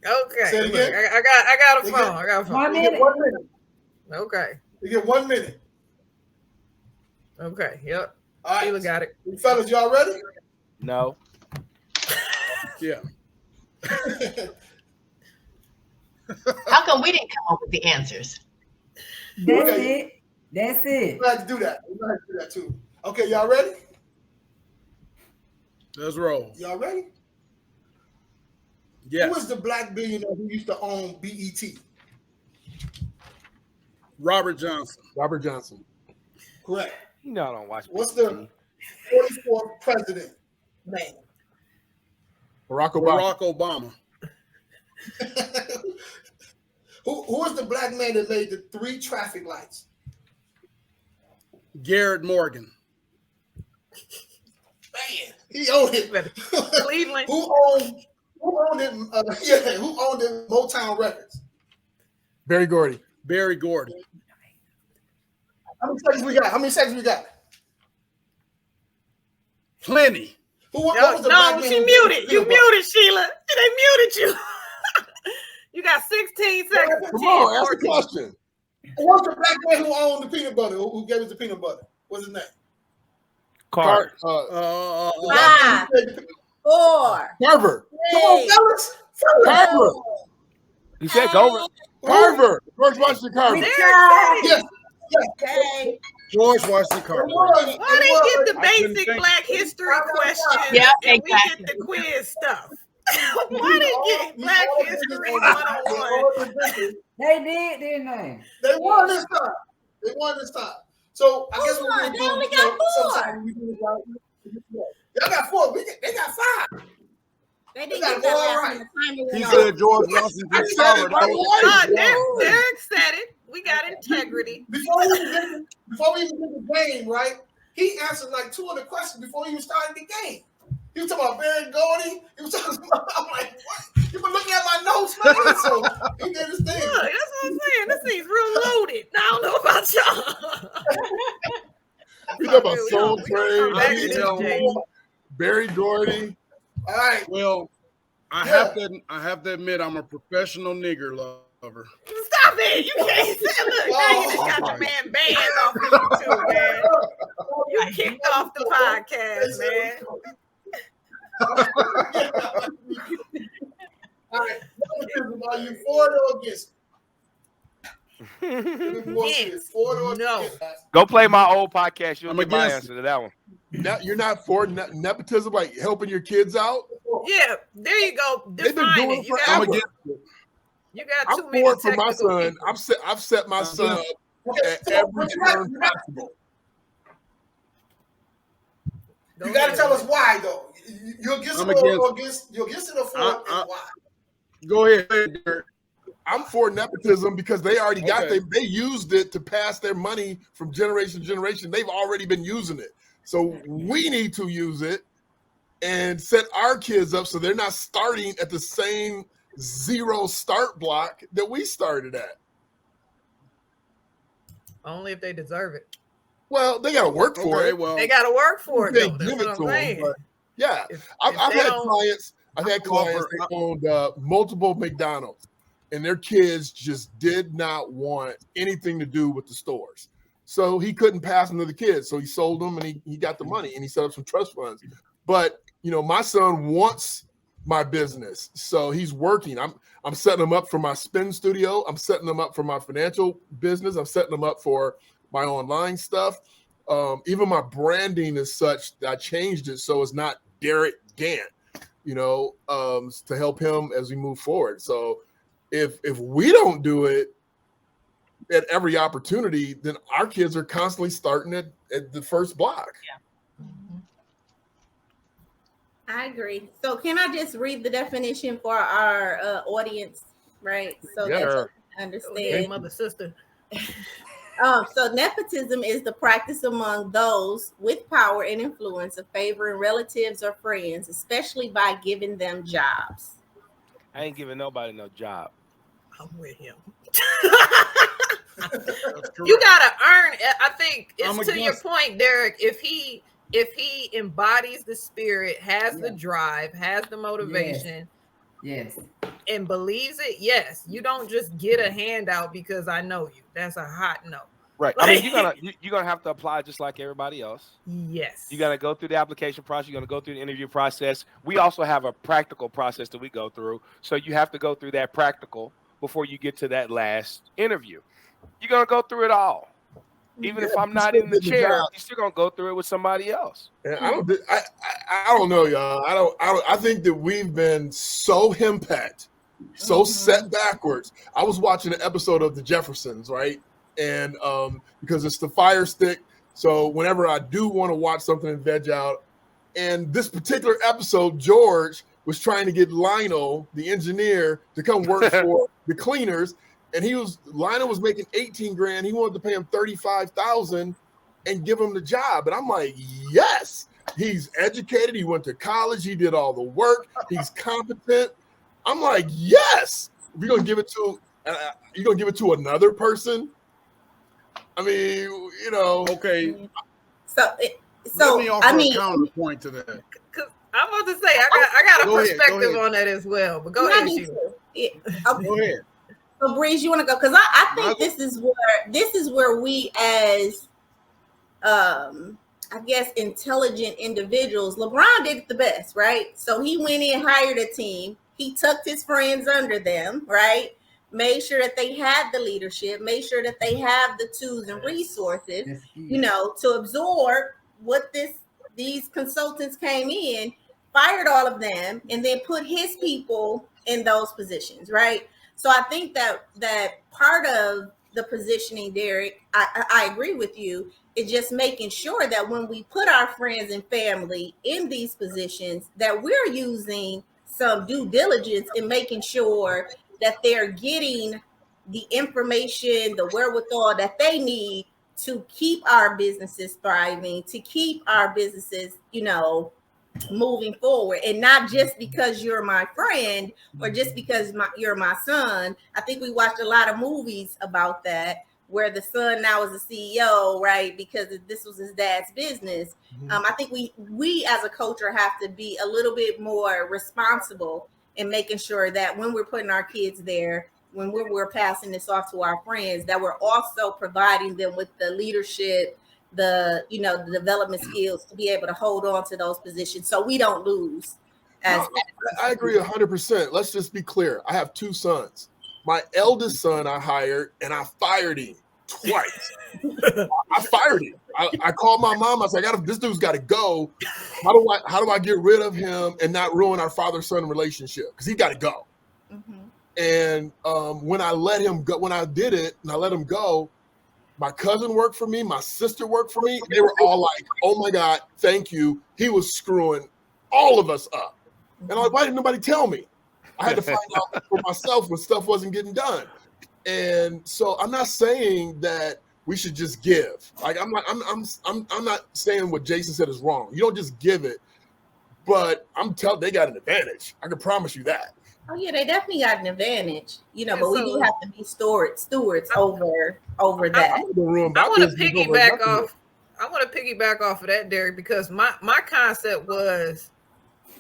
Okay. Look, I got a phone. I got a phone. 1 minute. 1 minute. Okay. You get 1 minute. Okay. Yep. All right. Sheila got it. Fellas, y'all ready? No. Yeah. How come we didn't come up with the answers? That's it. We're going to have to do that. We're going to have to do that too. Okay, y'all ready? Let's roll. Y'all ready? Yes. Who was the black billionaire who used to own BET? Robert Johnson. Robert Johnson. Correct. You know I don't watch. What's the 44th president name? Barack Obama. Barack Obama. Who is the black man that made the 3 traffic lights? Garrett Morgan. Man, he owned it. Cleveland. Who owned it? Who owned it? Motown Records. Barry Gordy. Barry Gordy. How many seconds we got? Plenty. What was the black man she who muted. You peanut butter? muted, Sheila. They muted you. You got 16 seconds. Come on, ask the question. What's the black man who owned the peanut butter? Who gave us the peanut butter? What's his name? Carter. 5, 4. Carver. Come on, fellas. Carver. You said go. Carver. George Washington Carver. Yes. Okay. George Washington Carver. Why they get the basic black history questions Yeah, and exactly. we get the quiz stuff? Why they get black history 101? They did, didn't they? They won this time. So I guess we're going to do. They only got 4. Y'all got 4. They got 5. They didn't get that last one. He said George Washington Carver. Derrick said it. We got integrity. Before we even did the game, right? He answered like 2 of the questions before he even started the game. He was talking about Barry Gordy. He was talking about, I'm like, what? You've been looking at my notes, man. So he did his thing. Look, that's what I'm saying. This thing's real loaded. Now, I don't know about y'all. talking about Soul Train, Barry Gordy. All right. Well, I have to admit, I'm a professional nigger lover. Stop it! You can't say, look, now you just got your man banned off of YouTube, man. You kicked off the podcast, man. All right. Are you for it or against it? No. Go play my old podcast. You'll get my answer to that one. You're not for nepotism, like helping your kids out? Yeah, there you go. They've been doing it forever. You got I'm too many for it for my technical son. I've set my son up at every turn possible. You got to tell us why, though. You're against it or against it or for it, and why? Go ahead, Derrick. I'm for nepotism because they already got they used it to pass their money from generation to generation. They've already been using it. So we need to use it and set our kids up so they're not starting at the same zero start block that we started at. Only if they deserve it. Well, they got to work for it. They got to work for it. They Though. give That's it what I'm to saying. them. Yeah, I've had clients. I've had clients that owned multiple McDonald's, and their kids just did not want anything to do with the stores. So he couldn't pass them to the kids. So he sold them, and he got the money, and he set up some trust funds. But my son wants my business, so he's working. I'm setting him up for my spin studio. I'm setting him up for my financial business. I'm setting him up for my online stuff. Even my branding is such that I changed it so it's not Derrick Gant, to help him as we move forward. So if we don't do it at every opportunity, then our kids are constantly starting at the first block. Yeah. I agree. So can I just read the definition for our audience, right? So that you understand. Mother, sister. So nepotism is the practice among those with power and influence of favoring relatives or friends, especially by giving them jobs. I ain't giving nobody no job. I'm with him. You gotta earn. I think it's to your point, Derrick. If he embodies the spirit, has the drive, has the motivation, yes, and believes it, yes, you don't just get a handout because I know you. That's a hot no. Right. I mean, you're gonna have to apply just like everybody else. Yes. You gotta go through the application process. You're gonna go through the interview process. We also have a practical process that we go through. So you have to go through that practical before you get to that last interview. You're gonna go through it all. Even if I'm not in the chair, you're still gonna go through it with somebody else. And I don't know, y'all. I think that we've been so henpecked, so set backwards. I was watching an episode of The Jeffersons, right? And because it's the Fire Stick, so whenever I do want to watch something and veg out, and this particular episode, George was trying to get Lionel, the engineer, to come work for the cleaners. And Lionel was making $18,000. He wanted to pay him $35,000 and give him the job. And I'm like, yes, he's educated. He went to college. He did all the work. He's competent. I'm like, yes. You're gonna give it to another person. I mean, Okay. So let me offer a counterpoint to that. I'm about to say I got a perspective on that as well. But go ahead, Sheila. Go ahead. So Breeze, you want to go? Because I think this is where we as I guess intelligent individuals, LeBron did it the best, right? So he went in, hired a team, he tucked his friends under them, right? Made sure that they had the leadership, made sure that they have the tools and resources, to absorb what these consultants came in, fired all of them, and then put his people in those positions, right? So I think that part of the positioning, Derrick, I agree with you, is just making sure that when we put our friends and family in these positions, that we're using some due diligence in making sure that they're getting the information, the wherewithal that they need to keep our businesses thriving, to keep our businesses, moving forward, and not just because you're my friend or just because you're my son. I think we watched a lot of movies about that, where the son now is a CEO, right? Because this was his dad's business. I think we as a culture have to be a little bit more responsible in making sure that when we're putting our kids there, when we're passing this off to our friends, that we're also providing them with the leadership, the development skills to be able to hold on to those positions so we don't lose. I agree 100%. Let's just be clear. I have 2 sons. My eldest son I hired, and I fired him twice. I fired him. I called my mom. I said, this dude's got to go. How do I get rid of him and not ruin our father-son relationship? Because he got to go. And when I let him go, when I did it and I let him go, my cousin worked for me. My sister worked for me. They were all like, oh my God, thank you. He was screwing all of us up. And I'm like, why didn't nobody tell me? I had to find out for myself when stuff wasn't getting done. And so I'm not saying that we should just give. Like I'm not saying what Jason said is wrong. You don't just give it, but they got an advantage. I can promise you that. Oh yeah, they definitely got an advantage, but we do have to be stewards over that. I want to piggyback off of that, Derrick, because my concept was,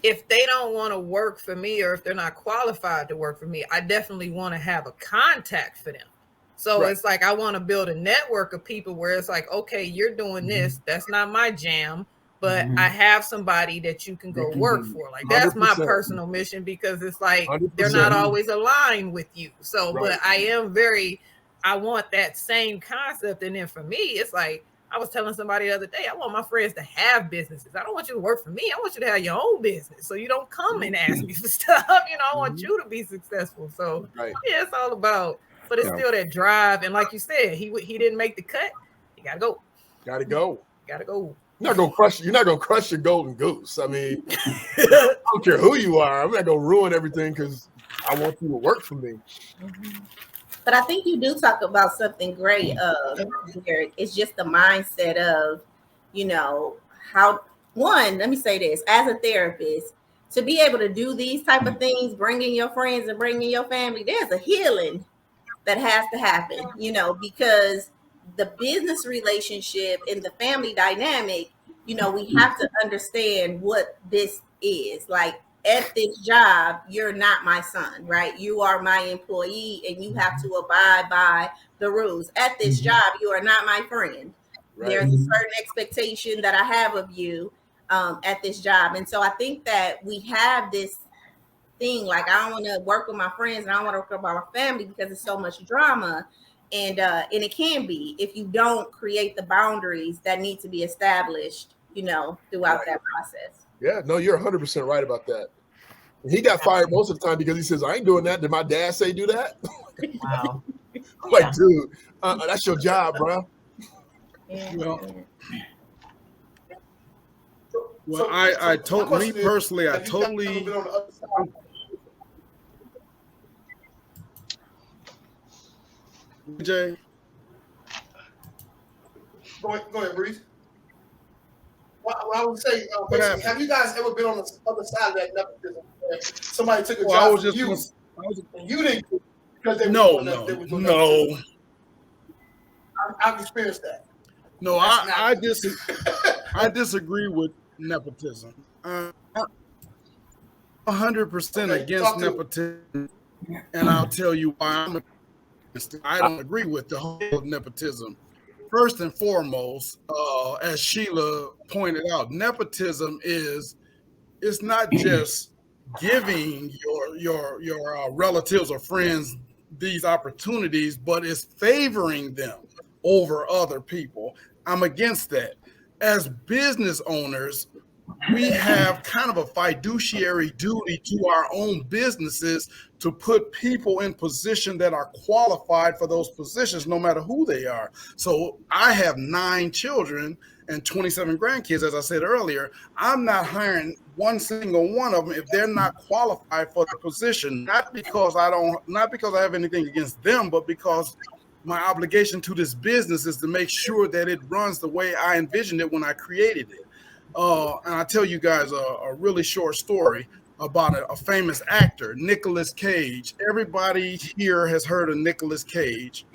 if they don't want to work for me, or if they're not qualified to work for me, I definitely want to have a contact for them. So It's like, I want to build a network of people where it's like, okay, you're doing this. That's not my jam, but I have somebody that you can go work for. Like, that's 100%. My personal mission, because it's like 100%. They're not always aligned with you. So, but I want that same concept. And then for me, it's like, I was telling somebody the other day, I want my friends to have businesses. I don't want you to work for me. I want you to have your own business. So you don't come and ask me for stuff. I want you to be successful. So it's all about, but it's still that drive. And like you said, he didn't make the cut. You gotta go. Gotta go. You're not gonna crush your golden goose. I mean, I don't care who you are. I'm not gonna ruin everything because I want you to work for me. But I think you do talk about something great, Derrick. It's just the mindset of, let me say this, as a therapist, to be able to do these type of things, bringing your friends and bringing your family, there's a healing that has to happen, because the business relationship and the family dynamic, we have to understand what this is. Like, at this job, you're not my son, right? You are my employee, and you have to abide by the rules. At this job, you are not my friend. Right. There's a certain expectation that I have of you at this job. And so I think that we have this thing, like, I don't want to work with my friends and I don't want to work with my family because it's so much drama. And it can be, if you don't create the boundaries that need to be established, throughout that process. Yeah, no, you're 100% right about that. He got fired most of the time because he says, I ain't doing that. Did my dad say do that? Wow. Like, dude, that's your job, bro. Well, I totally, personally, I totally. Jay. Go ahead, Breeze. Well, I would say, have you guys ever been on the other side of that nepotism? Somebody took a job from you, and you didn't, because they were doing no. I've experienced that. No, I disagree with nepotism. 100% against nepotism, and I'll tell you why. I don't agree with the whole nepotism. First and foremost, as Sheila pointed out, nepotism it's not just giving your relatives or friends these opportunities, but it's favoring them over other people. I'm against that. As business owners, we have kind of a fiduciary duty to our own businesses to put people in position that are qualified for those positions, no matter who they are. So I have 9 children and 27 grandkids, as I said earlier. I'm not hiring one single one of them if they're not qualified for the position, not because I have anything against them, but because my obligation to this business is to make sure that it runs the way I envisioned it when I created it. And I'll tell you guys a really short story about a famous actor, Nicolas Cage. Everybody here has heard of Nicolas Cage.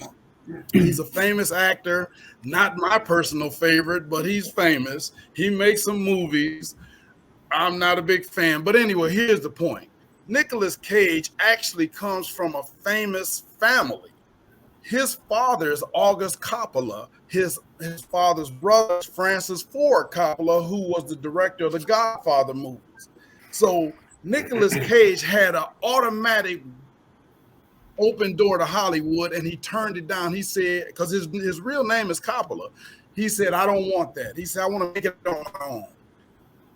He's a famous actor, not my personal favorite, but he's famous. He makes some movies. I'm not a big fan. But anyway, here's the point. Nicolas Cage actually comes from a famous family. His father is August Coppola. His father's brother is Francis Ford Coppola, who was the director of the Godfather movies. So Nicolas Cage had an automatic open door to Hollywood, and he turned it down. He said, because his real name is Coppola. He said, I don't want that. He said, I want to make it on my own.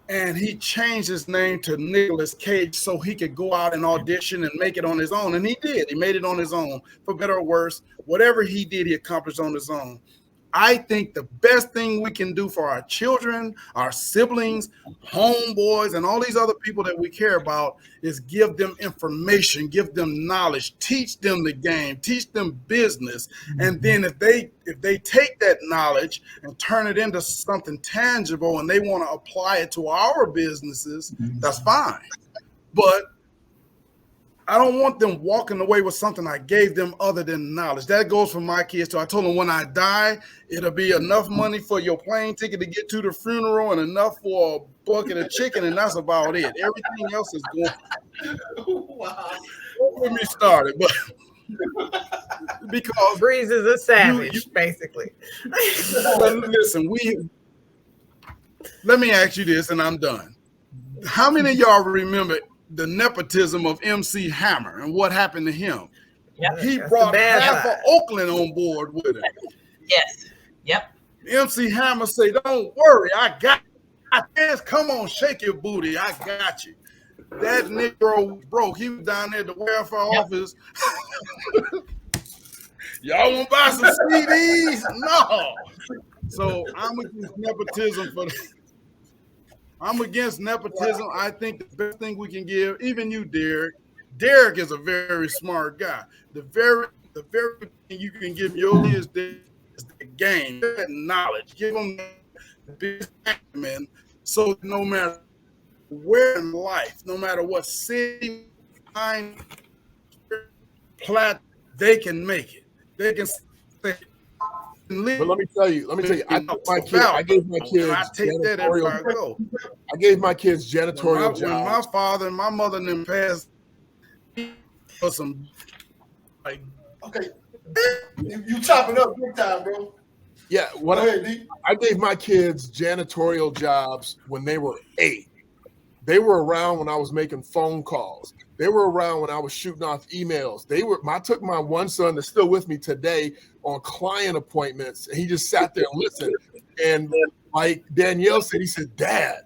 And he changed his name to Nicolas Cage so he could go out and audition and make it on his own. And he did. He made it on his own, for better or worse. Whatever he did, he accomplished on his own. I think the best thing we can do for our children, our siblings, homeboys, and all these other people that we care about is give them information, give them knowledge, teach them the game, teach them business. And then if they take that knowledge and turn it into something tangible and they want to apply it to our businesses, that's fine. But I don't want them walking away with something I gave them other than knowledge. That goes for my kids too. I told them when I die, it'll be enough money for your plane ticket to get to the funeral and enough for a bucket of chicken, and that's about it. Everything else is going. Wow. Don't get me started, but because Breeze is a savage, basically. But listen, let me ask you this, and I'm done. How many of y'all remember the nepotism of MC Hammer and what happened to him? Yep. He brought half of Oakland on board with him. Yes. Yep. MC Hammer say, don't worry, I got this. Come on, shake your booty. I got you. That Negro was broke. He was down there at the welfare office. Y'all want to buy some CDs? No. So I'm against nepotism I'm against nepotism. I think the best thing we can give, even you, Derrick. Derrick is a very smart guy. The very thing you can give your kids is the game, that knowledge. Give them the business acumen, so no matter where in life, no matter what city, plat, they can make it. They can stay. But let me tell you, I gave my kids I take that everywhere I go. I gave my kids janitorial jobs. When my father and my mother and them passed for some okay. You chopping up big time, bro. Yeah, I gave my kids janitorial jobs when they were 8. They were around when I was making phone calls. They were around when I was shooting off emails. I took my one son that's still with me today on client appointments, and he just sat there and listened. And like Danielle said, he said, Dad,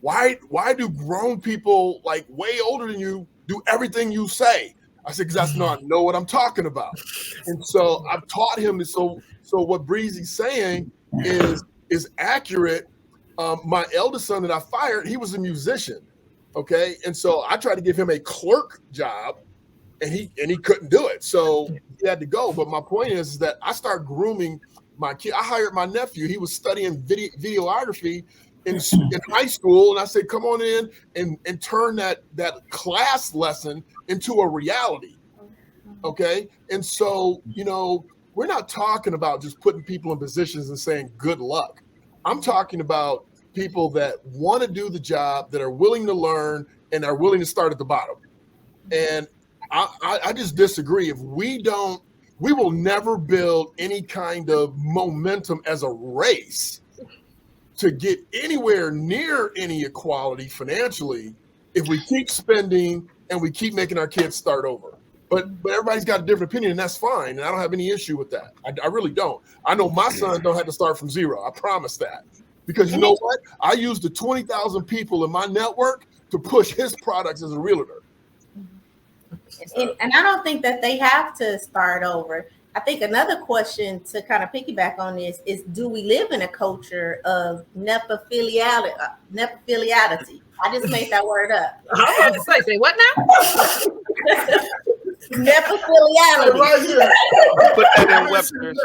why do grown people like way older than you do everything you say? I said, because I know what I'm talking about. And so I've taught him this. So what Breezy's saying is accurate. My eldest son that I fired, he was a musician. Okay. And so I tried to give him a clerk job, and he couldn't do it. So he had to go. But my point is that I started grooming my kid. I hired my nephew. He was studying videography in high school. And I said, come on in and turn that class lesson into a reality. Okay. And so, we're not talking about just putting people in positions and saying good luck. I'm talking about people that want to do the job, that are willing to learn, and are willing to start at the bottom. And I just disagree. If we will never build any kind of momentum as a race to get anywhere near any equality financially if we keep spending and we keep making our kids start over. But everybody's got a different opinion, and that's fine. And I don't have any issue with that. I really don't. I know my son don't have to start from zero. I promise that. Because you know what? I use the 20,000 people in my network to push his products as a realtor. And I don't think that they have to start over. I think another question to kind of piggyback on this is, do we live in a culture of nepophiliality? I just made that word up. I was about to say what now? Nepophiliality. Right here. Put that in Webster's.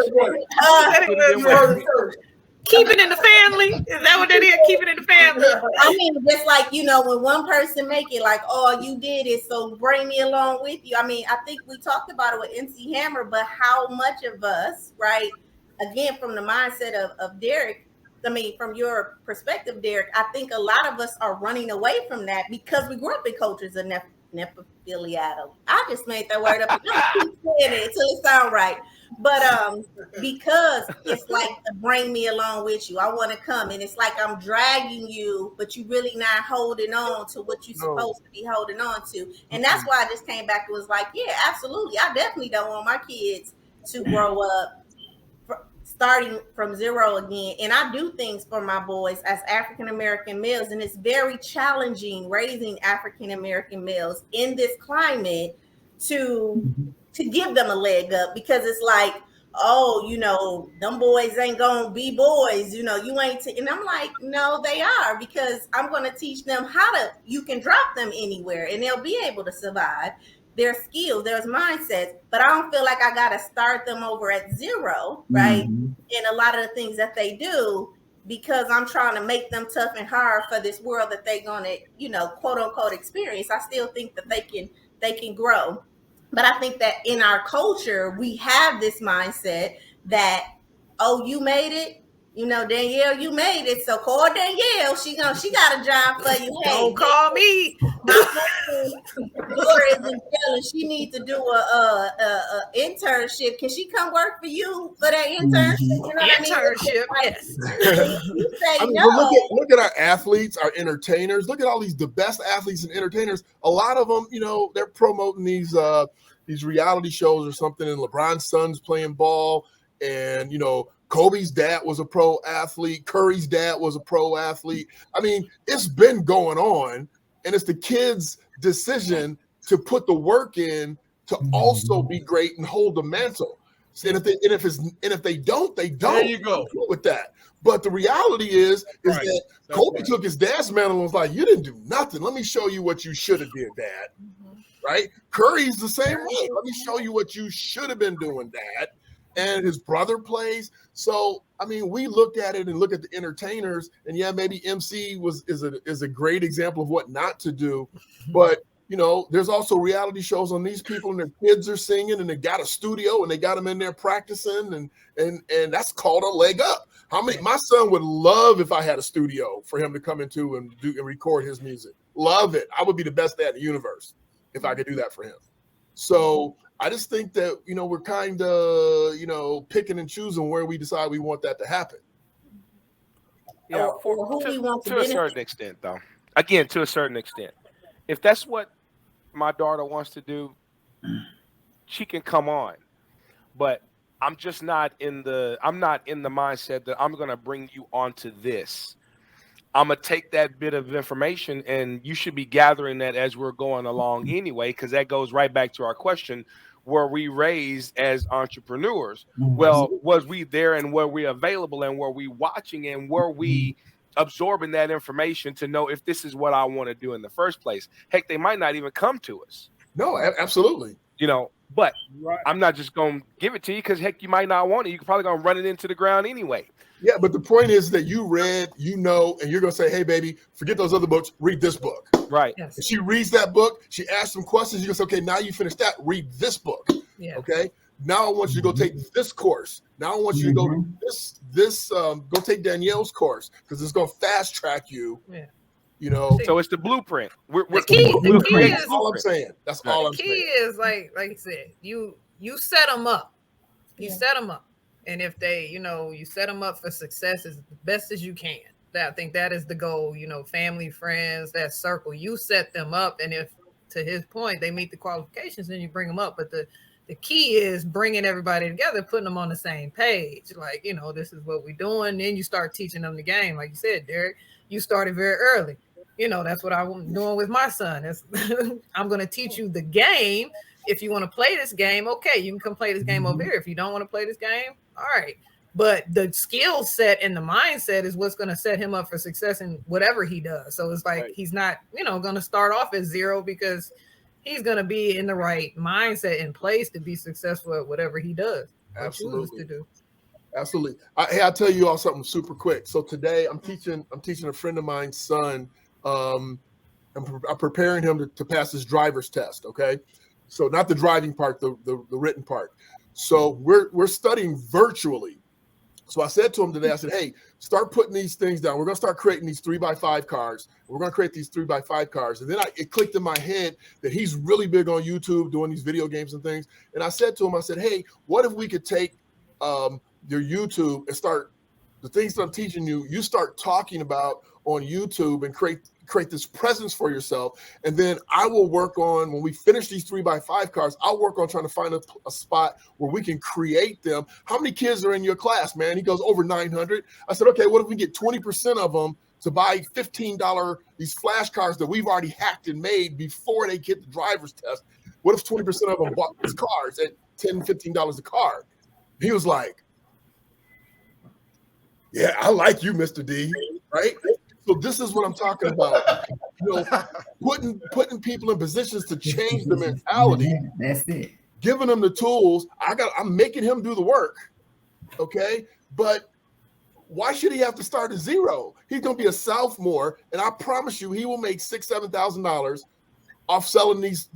Keep it in the family. Is that what that is? Keep it in the family. I mean, just like, you know, when one person make it like, oh, you did it, so bring me along with you. I mean, I think we talked about it with MC Hammer, but how much of us, right? Again, from the mindset of Derrick, I mean, from your perspective, Derrick, I think a lot of us are running away from that because we grew up in cultures of nepophiliatum. I just made that word up. I keep saying it until it sounds right. But because it's like to bring me along with you. I want to come, and it's like I'm dragging you, but you really not holding on to what you're supposed to be holding on to. And that's why I just came back and was like, yeah, absolutely. I definitely don't want my kids to grow up starting from zero again. And I do things for my boys as African-American males, and it's very challenging raising African-American males in this climate to give them a leg up, because it's like, oh, you know, them boys ain't gonna be boys, you know, you ain't and I'm like, no, they are, because I'm gonna teach them you can drop them anywhere and they'll be able to survive. Their skills, there's mindsets, but I don't feel like I gotta start them over at zero, right? In a lot of the things that they do, because I'm trying to make them tough and hard for this world that they're gonna, you know, quote unquote experience. I still think that they can grow. But I think that in our culture, we have this mindset that, oh, you made it. You know, Danielle, you made it. So call Danielle. She got a job for you. Hey, don't call me. Laura isn't jealous. She needs to do a internship. Can she come work for you for that internship? You know what internship, I mean? yes. You say I mean, no. look at our athletes, our entertainers. Look at all the best athletes and entertainers. A lot of them, you know, they're promoting these reality shows or something, and LeBron's son's playing ball, and, you know, Kobe's dad was a pro athlete. Curry's dad was a pro athlete. I mean, it's been going on, and it's the kids' decision to put the work in to also be great and hold the mantle. And if they don't, they don't. There you go. I'm cool with that. But the reality is that Kobe took his dad's mantle and was like, "You didn't do nothing. Let me show you what you should have did, Dad." Right? Curry's the same way. Let me show you what you should have been doing, Dad. And his brother plays. So, I mean, we look at it and look at the entertainers, and yeah, maybe MC is a great example of what not to do. But, you know, there's also reality shows on these people, and their kids are singing, and they got a studio, and they got them in there practicing, and that's called a leg up. My son would love if I had a studio for him to come into and record his music. Love it. I would be the best dad in the universe if I could do that for him. So I just think that, you know, we're kind of, you know, picking and choosing where we decide we want that to happen. Yeah, to a certain extent, though. Again, to a certain extent. If that's what my daughter wants to do, she can come on. But I'm just not in the mindset that I'm going to bring you onto this. I'm going to take that bit of information, and you should be gathering that as we're going along anyway, because that goes right back to our question. Were we raised as entrepreneurs? Well, was we there, and were we available, and were we watching, and were we absorbing that information to know if this is what I want to do in the first place? Heck, they might not even come to us. No, absolutely. You know, but I'm not just going to give it to you because, heck, you might not want it. You're probably going to run it into the ground anyway. Yeah, but the point is that you read, you know, and you're going to say, hey, baby, forget those other books. Read this book. Right. Yes. If she reads that book, she asks some questions. You're going to say, okay, now you finished that. Read this book. Yeah. Okay. Now I want you to go take this course. Now I want you to go to go take Danielle's course, because it's going to fast track you. Yeah. You know, so it's the blueprint. The key that's all I'm saying. That's all I'm saying. The key is, like you said, you set them up. You set them up. And if they, you know, you set them up for success as best as you can. I think that is the goal, you know, family, friends, that circle. You set them up. And if, to his point, they meet the qualifications, then you bring them up. But the key is bringing everybody together, putting them on the same page. Like, you know, this is what we're doing. Then you start teaching them the game. Like you said, Derrick, you started very early. You know, that's what I'm doing with my son. I'm going to teach you the game. If you want to play this game, okay, you can come play this game over here. If you don't want to play this game, all right. But the skill set and the mindset is what's going to set him up for success in whatever he does. So it's like he's not, you know, going to start off at zero, because he's going to be in the right mindset and place to be successful at whatever he does. Absolutely. Chooses to do. Absolutely. I'll tell you all something super quick. So today I'm teaching a friend of mine's son. I'm preparing him to pass his driver's test. Okay. So not the driving part, the written part. So we're studying virtually. So I said to him today, I said, hey, start putting these things down. We're going to start creating these 3x5 cards. We're going to create these 3x5 cards. And then it clicked in my head that he's really big on YouTube doing these video games and things. And I said to him, I said, hey, what if we could take your YouTube and start the things that I'm teaching you, you start talking about on YouTube and create this presence for yourself. And then I will work on, when we finish these 3x5 cards, I'll work on trying to find a spot where we can create them. How many kids are in your class, man? He goes, over 900. I said, okay, what if we get 20% of them to buy $15, these flashcards that we've already hacked and made before they get the driver's test? What if 20% of them bought these cards at $10, $15 a card? He was like, yeah, I like you, Mr. D, right? So this is what I'm talking about. You know, putting people in positions to change the mentality. That's it. Giving them the tools. I'm making him do the work. Okay. But why should he have to start at zero? He's gonna be a sophomore, and I promise you he will make $6,000, $7,000 off selling these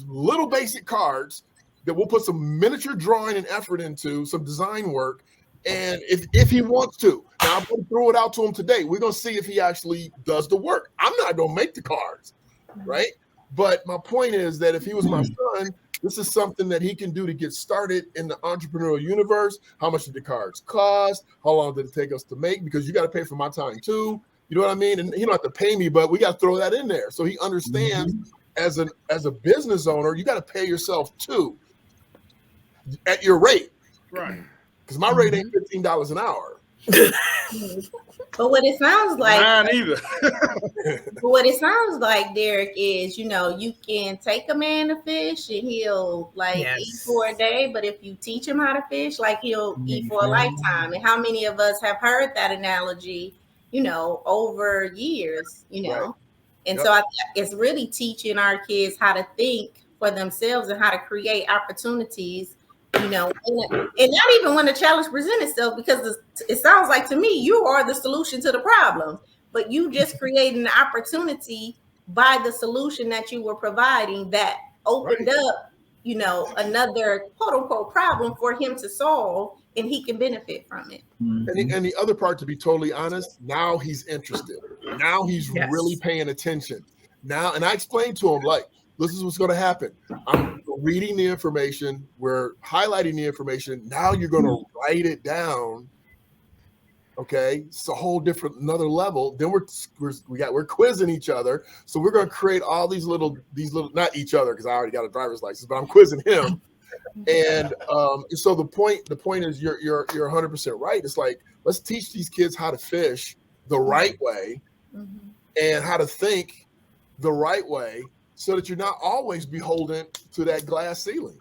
little basic cards that we'll put some miniature drawing and effort into, some design work. And if he wants to, now I'm going to throw it out to him today. We're going to see if he actually does the work. I'm not going to make the cards, right? But my point is that if he was my son, this is something that he can do to get started in the entrepreneurial universe. How much did the cards cost? How long did it take us to make? Because you got to pay for my time too. You know what I mean? And he don't have to pay me, but we got to throw that in there so he understands as a business owner, you got to pay yourself too at your rate, right? Because my rate ain't $15 an hour. But what it sounds like, mine either. but what it sounds like, Derrick, is you can take a man to fish and he'll eat for a day, but if you teach him how to fish, he'll eat for a lifetime. And how many of us have heard that analogy, over years, Right. And so I think it's really teaching our kids how to think for themselves and how to create opportunities. And not even when the challenge presents itself, because it sounds like to me you are the solution to the problem, but you just created an opportunity by the solution that you were providing that opened up, another quote unquote problem for him to solve, and he can benefit from it. And the other part, to be totally honest, now he's interested. Now he's really paying attention. Now, and I explained to him, this is what's going to happen. I'm reading the information. We're highlighting the information. Now you're going to write it down. Okay, it's a whole different, another level. Then we're quizzing each other. So we're going to create all these little, not each other because I already got a driver's license, but I'm quizzing him. And so the point is you're 100% right. It's like, let's teach these kids how to fish the right way and how to think the right way, so that you're not always beholden to that glass ceiling.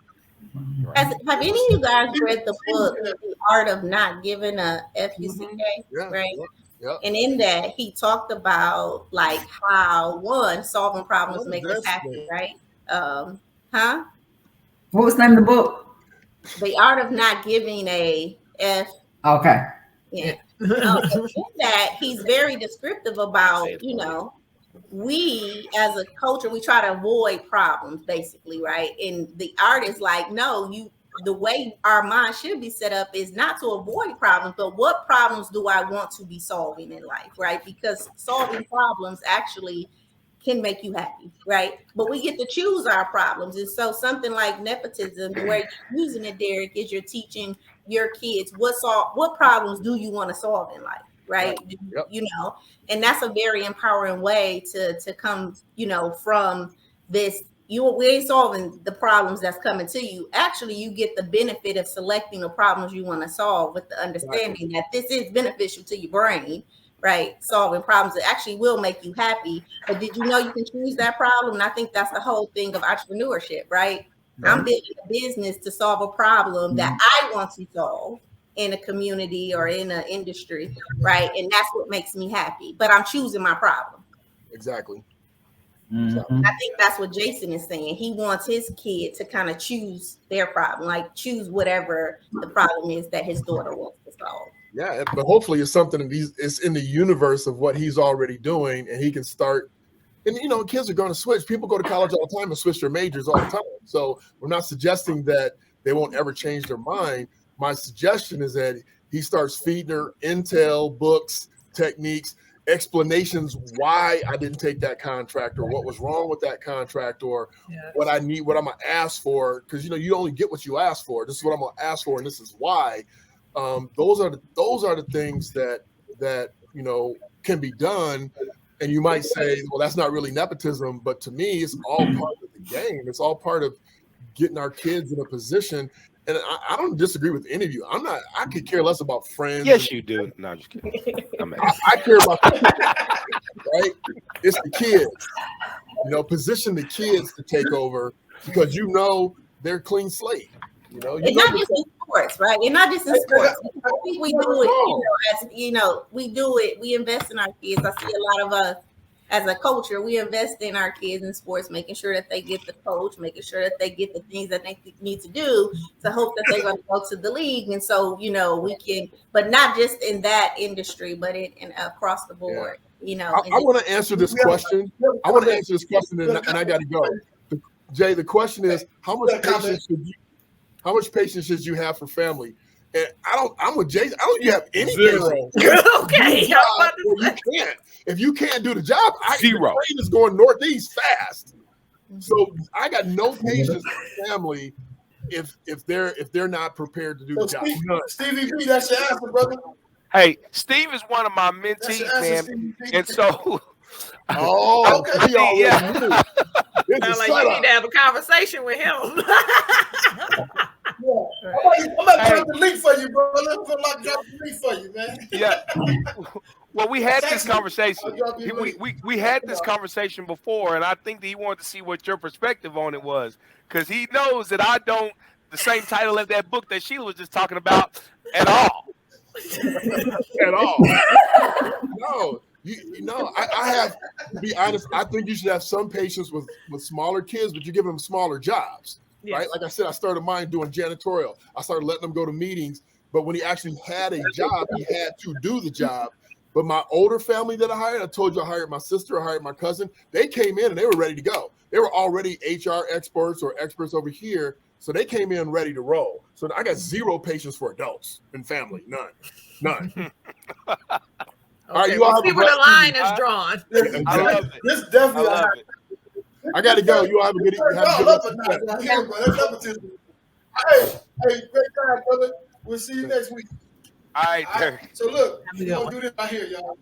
Have any of you guys read the book, The Art of Not Giving a FUCK? Right? Yeah. And in that, he talked about how solving problems make us happy, right? What was the name of the book? The Art of Not Giving a F. Okay. Yeah. In that, he's very descriptive about, we as a culture, we try to avoid problems basically, right? And the art is the way our mind should be set up is not to avoid problems, but what problems do I want to be solving in life, right? Because solving problems actually can make you happy, right? But we get to choose our problems. And so something like nepotism, the way you're using it, Derrick, is you're teaching your kids what problems do you want to solve in life, right? Yep. And that's a very empowering way to come, from this. We ain't solving the problems that's coming to you. Actually, you get the benefit of selecting the problems you want to solve with the understanding that this is beneficial to your brain, right? Solving problems that actually will make you happy. But did you know you can choose that problem? And I think that's the whole thing of entrepreneurship, right? I'm building a business to solve a problem that I want to solve in a community or in an industry, right? And that's what makes me happy. But I'm choosing my problem. Exactly. Mhm. I think that's what Jason is saying. He wants his kid to kind of choose their problem, like choose whatever the problem is that his daughter wants to solve. Yeah, but hopefully it's something that it's in the universe of what he's already doing, and he can start. And kids are going to switch. People go to college all the time and switch their majors all the time. So we're not suggesting that they won't ever change their mind. My suggestion is that he starts feeding her intel, books, techniques, explanations why I didn't take that contract, or what was wrong with that contract, or what I need, what I'm gonna ask for. Because you only get what you ask for. This is what I'm gonna ask for, and this is why. Those are the things that can be done. And you might say, well, that's not really nepotism, but to me, it's all part of the game. It's all part of getting our kids in a position. And I don't disagree with any of you. I could care less about friends. Yes, you do. No, I'm just kidding. I care about right? It's the kids. Position the kids to take over, because they're clean slate. It's not just in sports, right? It's not just in sports. I think we do it, we do it. We invest in our kids. I see a lot of us as a culture, we invest in our kids in sports, making sure that they get the coach, making sure that they get the things that they need to do to hope that they're going to go to the league. And so, we can, but not just in that industry, but in across the board, I want to answer this question. And I got to go. Jay, the question is, how much patience should you have for family? And I'm with Jason. I don't have any Zero. Okay. You can't. If you can't do the job, Zero. The train is going northeast fast. So I got no patience for family if they're not prepared to do the job. Stevie B, that's your answer, brother. Hey, Steve is one of my mentees, man. And so okay. Yeah. Sound like you need to have a conversation with him. I'm about to drop the link for you, bro. I'm about to drop the link for you, man. Yeah. Well, we had this conversation. We had this conversation before, and I think that he wanted to see what your perspective on it was, because he knows that I don't the same title of that book that Sheila was just talking about at all. At all. No. I have to be honest. I think you should have some patience with smaller kids, but you give them smaller jobs, right? Like I said, I started mine doing janitorial. I started letting them go to meetings, but when he actually had a job, he had to do the job. But my older family that I hired, I told you I hired my sister, I hired my cousin. They came in and they were ready to go. They were already HR experts or experts over here, so they came in ready to roll. So I got zero patience for adults and family, none. All right, you all see where the line is drawn. I love it. This definitely. I love it. I got to go. You all have a good evening. Hey, great time, brother. We'll see you next week. All right, Derrick. So look, we're going to do this right here, y'all.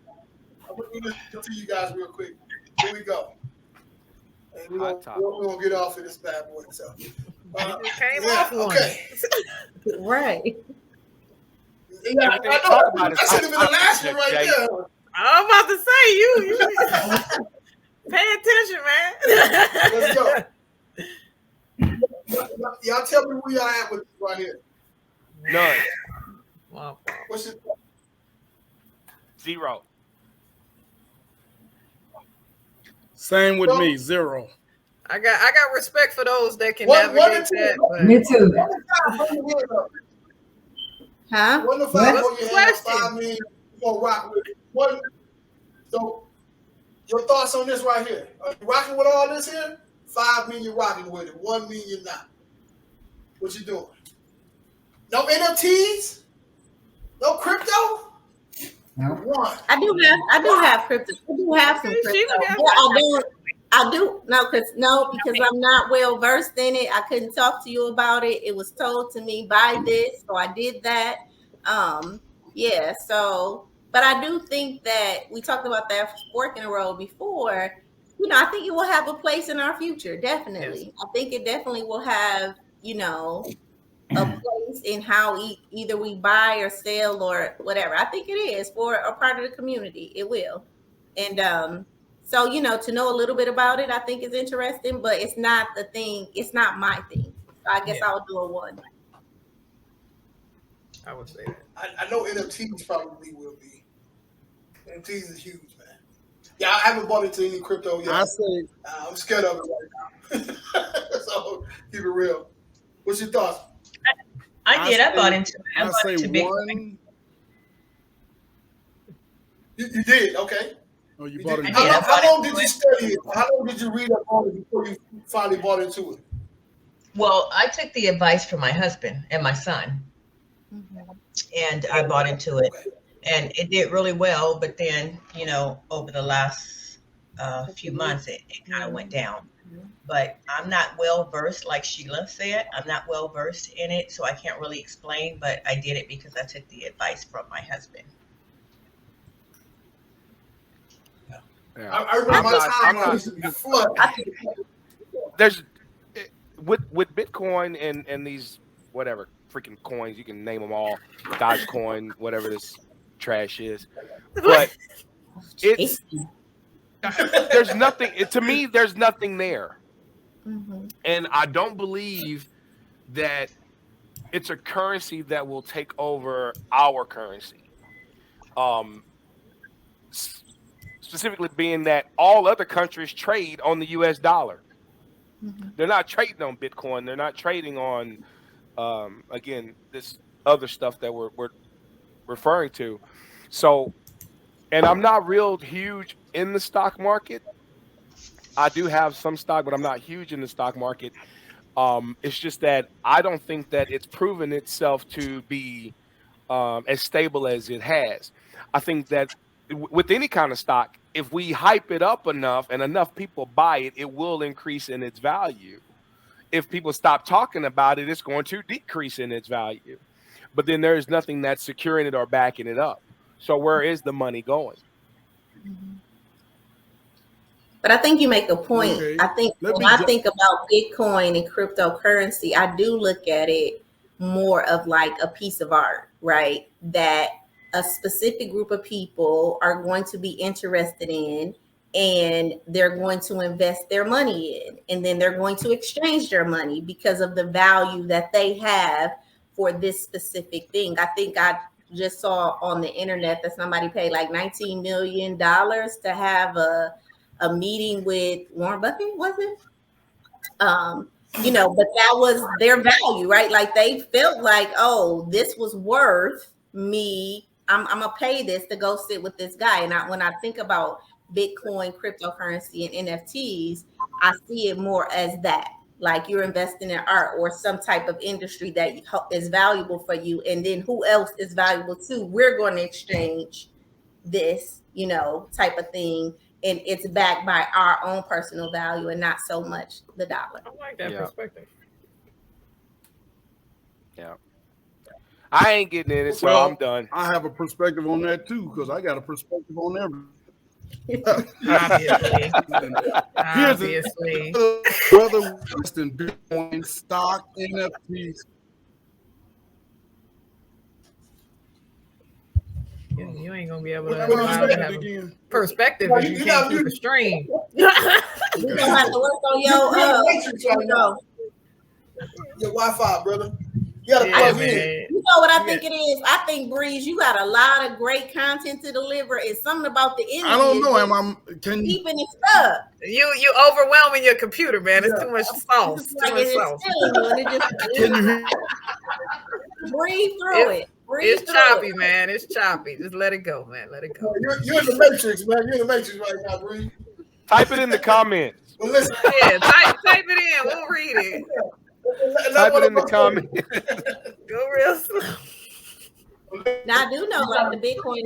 I'm going to do this to you guys real quick. Here we go. And we're going to get off of this bad boy. So, okay. Right. Yeah, I know. That should have been the last one right there. I'm about to say, you pay attention, man. Let's go. Y'all tell me where y'all at with this right here. None. Wow. What's it? Zero. Same with me, zero. I got respect for those that can navigate that. But... Me too. Huh? One to five, $5 million, you're gonna rock with it. So, your thoughts on this right here? Are you rocking with all this here? $5 million, you're rocking with it. $1 million, you're not. What you doing? No NFTs? No crypto? No. One. I do have crypto. I do have some crypto. I do because I'm not well versed in it. I couldn't talk to you about it. It was told to me by this, so I did that. But I do think that we talked about that fork in the road before. I think it will have a place in our future. Definitely, yes. I think it definitely will have a place in how either we buy or sell or whatever. I think it is for a part of the community. It will, and so, to know a little bit about it, I think is interesting, but it's not the thing. It's not my thing. So I guess I would do a 1. I would say that. I know NFTs probably will be. NFTs is huge, man. Yeah, I haven't bought into any crypto yet. I say I'm scared of it right now. So keep it real. What's your thoughts? I bought into it. I bought say into one. You did, okay. Oh, you bought into it. How long did you study it? How long did you read up on it before you finally bought into it? Well, I took the advice from my husband and my son, and I bought into it, and it did really well. But then, you know, over the last few months, it kind of went down. But I'm not well versed, like Sheila said. I'm not well versed in it, so I can't really explain. But I did it because I took the advice from my husband. Yeah. I remember there's with Bitcoin and these whatever freaking coins, you can name them all, Dogecoin, whatever this trash is, but it's there's nothing to me. There's nothing there, and I don't believe that it's a currency that will take over our currency. Specifically being that all other countries trade on the US dollar. They're not trading on Bitcoin. They're not trading on, again, this other stuff that we're referring to. So, and I'm not real huge in the stock market. I do have some stock, but I'm not huge in the stock market. It's just that I don't think that it's proven itself to be as stable as it has. I think that with any kind of stock, if we hype it up enough and enough people buy it, it will increase in its value. If people stop talking about it, it's going to decrease in its value. But then there is nothing that's securing it or backing it up. So where is the money going? But I think you make a point. Okay. I think when I think about Bitcoin and cryptocurrency, I do look at it more of like a piece of art, right? That a specific group of people are going to be interested in, and they're going to invest their money in, and then they're going to exchange their money because of the value that they have for this specific thing. I think I just saw on the internet that somebody paid like $19 million to have a meeting with Warren Buffett, was it? You know, but that was their value, right? Like they felt like, oh, this was worth me. I'm gonna pay this to go sit with this guy. And when I think about Bitcoin, cryptocurrency, and NFTs, I see it more as that. Like you're investing in art or some type of industry that is valuable for you. And then who else is valuable too? We're going to exchange this, you know, type of thing. And it's backed by our own personal value and not so much the dollar. I like that perspective. Yeah. I ain't getting in it, so I'm done. I have a perspective on that too, because I got a perspective on everything. Obviously. Whether it's in Bitcoin, stock, NFTs. You ain't gonna be able to have a perspective if you can't keep a stream. You're gonna have to work on your Wi-Fi, brother. You gotta plug in. You know what I think it is? I think, Breeze, you got a lot of great content to deliver. It's something about the interview. I don't know. Keeping it stuck. You overwhelming your computer, man. It's too much sauce. Can you breathe through it? It's choppy, man. It's choppy. Just let it go, man. Let it go. You're in the matrix, man. You're in the matrix right now, Breeze. Type it in the comments. Well, listen. Yeah, type it in. We'll read it. Type it in the comments. Go real slow. Now I do know like the Bitcoin.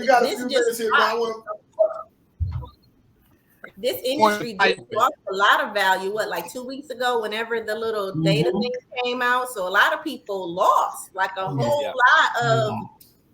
This industry just lost a lot of value. Like 2 weeks ago, whenever the little data thing came out, so a lot of people lost like a whole lot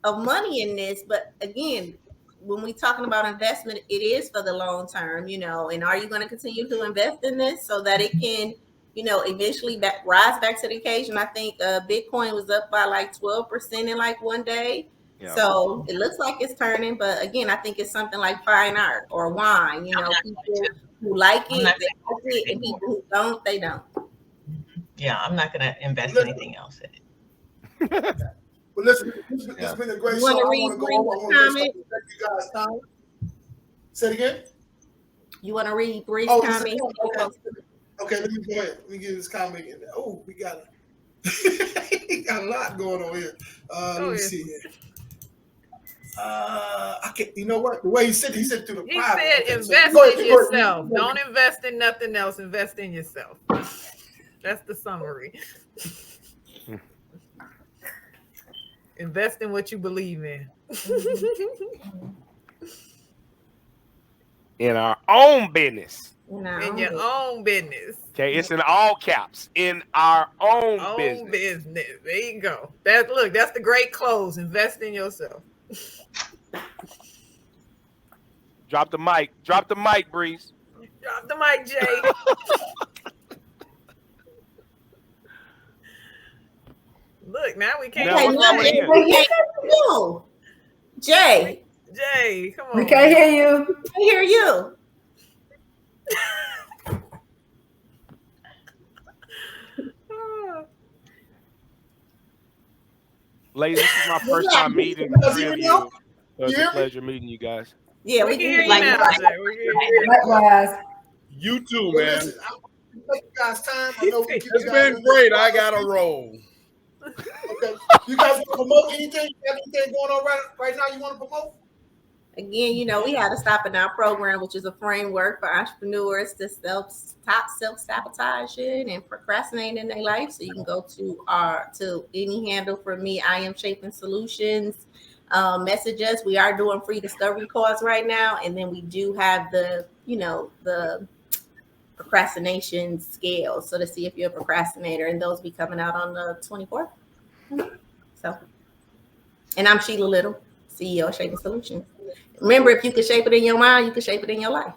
of money in this. But again, when we're talking about investment, it is for the long term, you know. And are you going to continue to invest in this so that it can, you know, eventually rise back to the occasion? I think Bitcoin was up by like 12% in like one day. Yeah. So it looks like it's turning, but again, I think it's something like fine art or wine. You know, people who like it, they like it, and people who don't, they don't. Yeah, I'm not going to invest anything else in it. Well, listen, it's been a great show. I want to go over. I want to thank you guys' time. Say it again. You want to read Bree's comment? Okay, let me go ahead. Let me get this comment in there. Oh, we got a lot going on here. Let me see here. I can't. You know what? The way he said through the. He private. said, invest in yourself. Don't invest in nothing else. Invest in yourself. That's the summary. Invest in what you believe in. In our own business. In your own business. Okay, it's in all caps. In our own business. There you go. That's the great close. Invest in yourself. Drop the mic. Drop the mic, Breeze. Drop the mic, Jay. Look, now we can't. Jay, come on. We can't hear you. I hear you. Ladies, this is my first time meeting the three of you. It's a pleasure meeting you guys. Yeah, we can hear you now. Likewise. You too, man. Listen, take you guys time. I know it's been great. I got a roll. Okay. You guys want to promote anything? You have anything going on right now you want to promote? Again, we had to stop in our program, which is a framework for entrepreneurs to stop self-sabotaging and procrastinating in their life. So you can go to any handle for me, I Am Shaping Solutions. Message us. We are doing free discovery calls right now. And then we do have the procrastination scale. So to see if you're a procrastinator, and those be coming out on the 24th. So, and I'm Sheila Little, CEO of Shaping Solutions. Remember, if you can shape it in your mind, you can shape it in your life.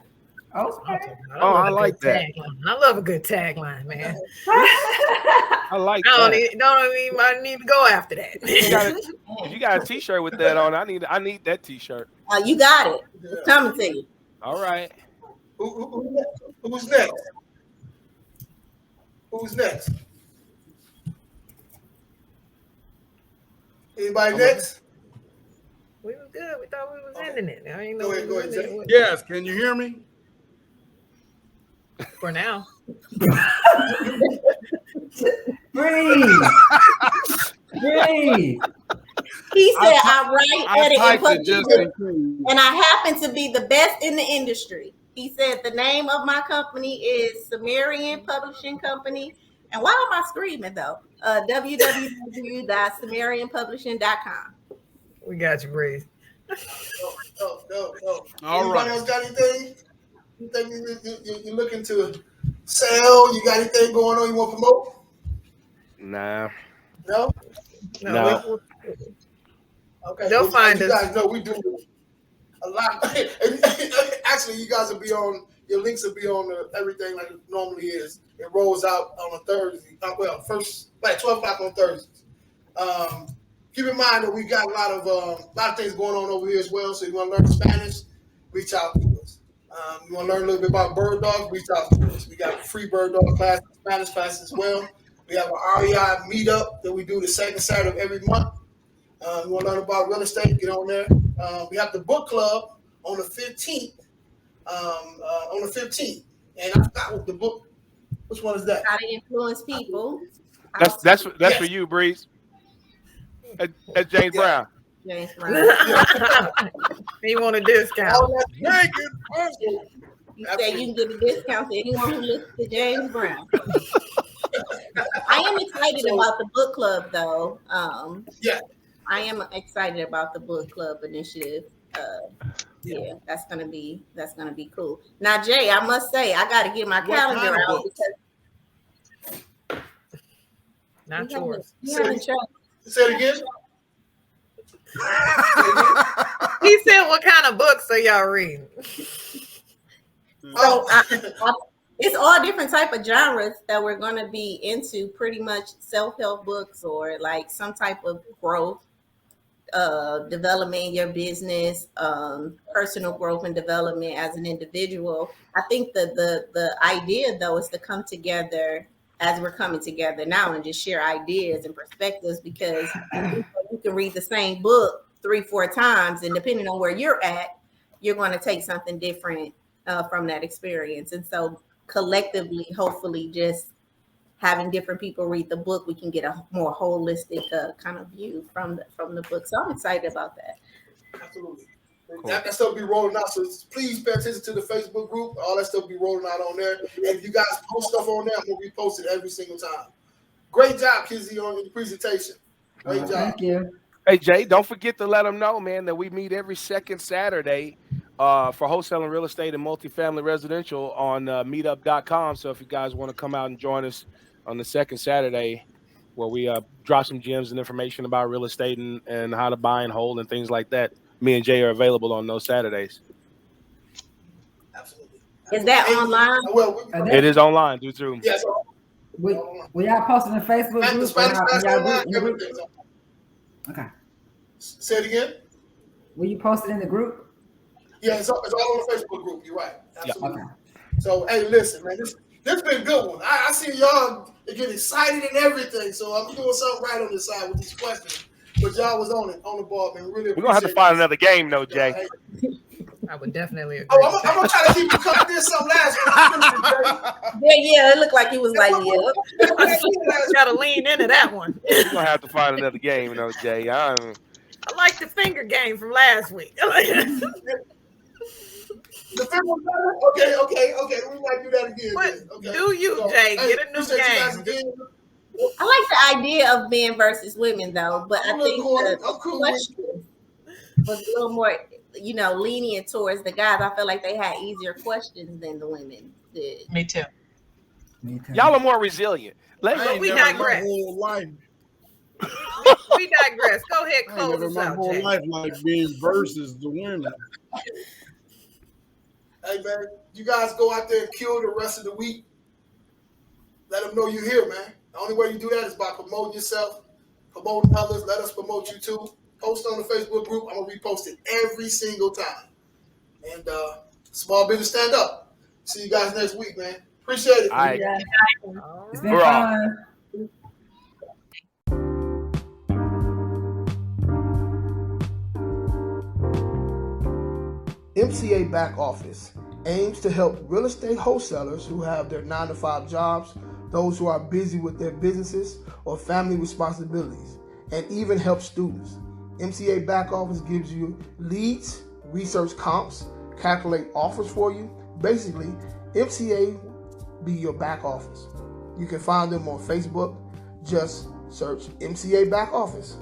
Okay. I like that. I love a good tagline, man. I like that. I need to go after that. If you got a T-shirt with that on, I need that T-shirt. You got it. It's coming to you. All right. Who's next? Who's next? Anybody next? We was good. We thought we was ending it. I ain't know. Go ahead, Jay. Yes, can you hear me? For now. Breathe. He said, I write, edit, and publish, and I happen to be the best in the industry. He said the name of my company is Samarian Publishing Company. And why am I screaming though? www.samarianpublishing.com. We got you, Breeze. No. All Anybody right. else got anything? You think you're looking to sell? You got anything going on you want to promote? Nah. No. Okay. They'll find us. You guys know we do a lot. Actually, you guys will be on. Your links will be on everything like it normally is. It rolls out on a Thursday. First like 12 o'clock on Thursdays. Keep in mind that we got a lot of things going on over here as well. So you want to learn Spanish, reach out to us. You want to learn a little bit about bird dogs, reach out to us. We got a free bird dog class, Spanish class as well. We have an REI MeetUp that we do the second Saturday of every month. You want to learn about real estate, get on there. We have the book club on the 15th. And I forgot the book. Which one is that? How to influence people. That's for you, Breeze. That's James Brown. James Brown. He want a discount. You say you can get a discount to anyone who listens to James Brown. I am excited about the book club, though. I am excited about the book club initiative. Yeah, that's gonna be cool. Now, Jay, I must say, I got to get my calendar out because not yours. Say it again. He said, "What kind of books are y'all reading?" So it's all different type of genres that we're going to be into. Pretty much self-help books or like some type of growth, development in your business, personal growth and development as an individual. I think that the idea though is to come together as we're coming together now and just share ideas and perspectives, because you can read the same book 3-4 times, and depending on where you're at, you're going to take something different from that experience. And so collectively, hopefully, just having different people read the book, we can get a more holistic kind of view from the book. So I'm excited about that. Absolutely. Cool. That stuff will be rolling out. So please pay attention to the Facebook group. All that stuff will be rolling out on there. And if you guys post stuff on there, I'm going to be posted every single time. Great job, Kizzy, on the presentation. Great job. Thank you. Hey, Jay, don't forget to let them know, man, that we meet every second Saturday for wholesaling real estate and multifamily residential on meetup.com. So if you guys want to come out and join us on the second Saturday, where we drop some gems and information about real estate and how to buy and hold and things like that, me and Jay are available on those Saturdays. Absolutely. Is that online? Well, it is online through Zoom. Yes. We y'all posting in the Facebook group? Everything's on. Okay. Say it again. Will you post it in the group? Yeah, it's all on the Facebook group. You're right. Absolutely. Yeah. Okay. So, hey, listen, man, this been a good one. I see y'all get excited and everything. So I'm doing something right on this side with these questions. But y'all was on the ball, man. Really, we're gonna have to find another game, though, Jay. I would definitely agree. Oh, I'm gonna try to keep you covered. Did something last week. Yeah, it looked like he was like, Gotta lean into that one. We're gonna have to find another game, you know, Jay. I like the finger game from last week. The finger okay. We might do that again. Okay. Do you, so, Jay? Get a new game. I like the idea of men versus women, though, but I think the question was a little more, lenient towards the guys. I feel like they had easier questions than the women did. Me too. Y'all are more resilient. We digress. We digress. Go ahead, close us out, Jay. My whole life like being versus the women. Hey, man, you guys go out there and kill the rest of the week. Let them know you're here, man. The only way you do that is by promoting yourself, promoting others. Let us promote you too. Post on the Facebook group. I'm going to repost it every single time. And small business stand up. See you guys next week, man. Appreciate it. All right. It's been fun. MCA Back Office aims to help real estate wholesalers who have their 9-to-5 jobs, those who are busy with their businesses or family responsibilities, and even help students. MCA Back Office gives you leads, research comps, calculate offers for you. Basically, MCA be your back office. You can find them on Facebook. Just search MCA Back Office.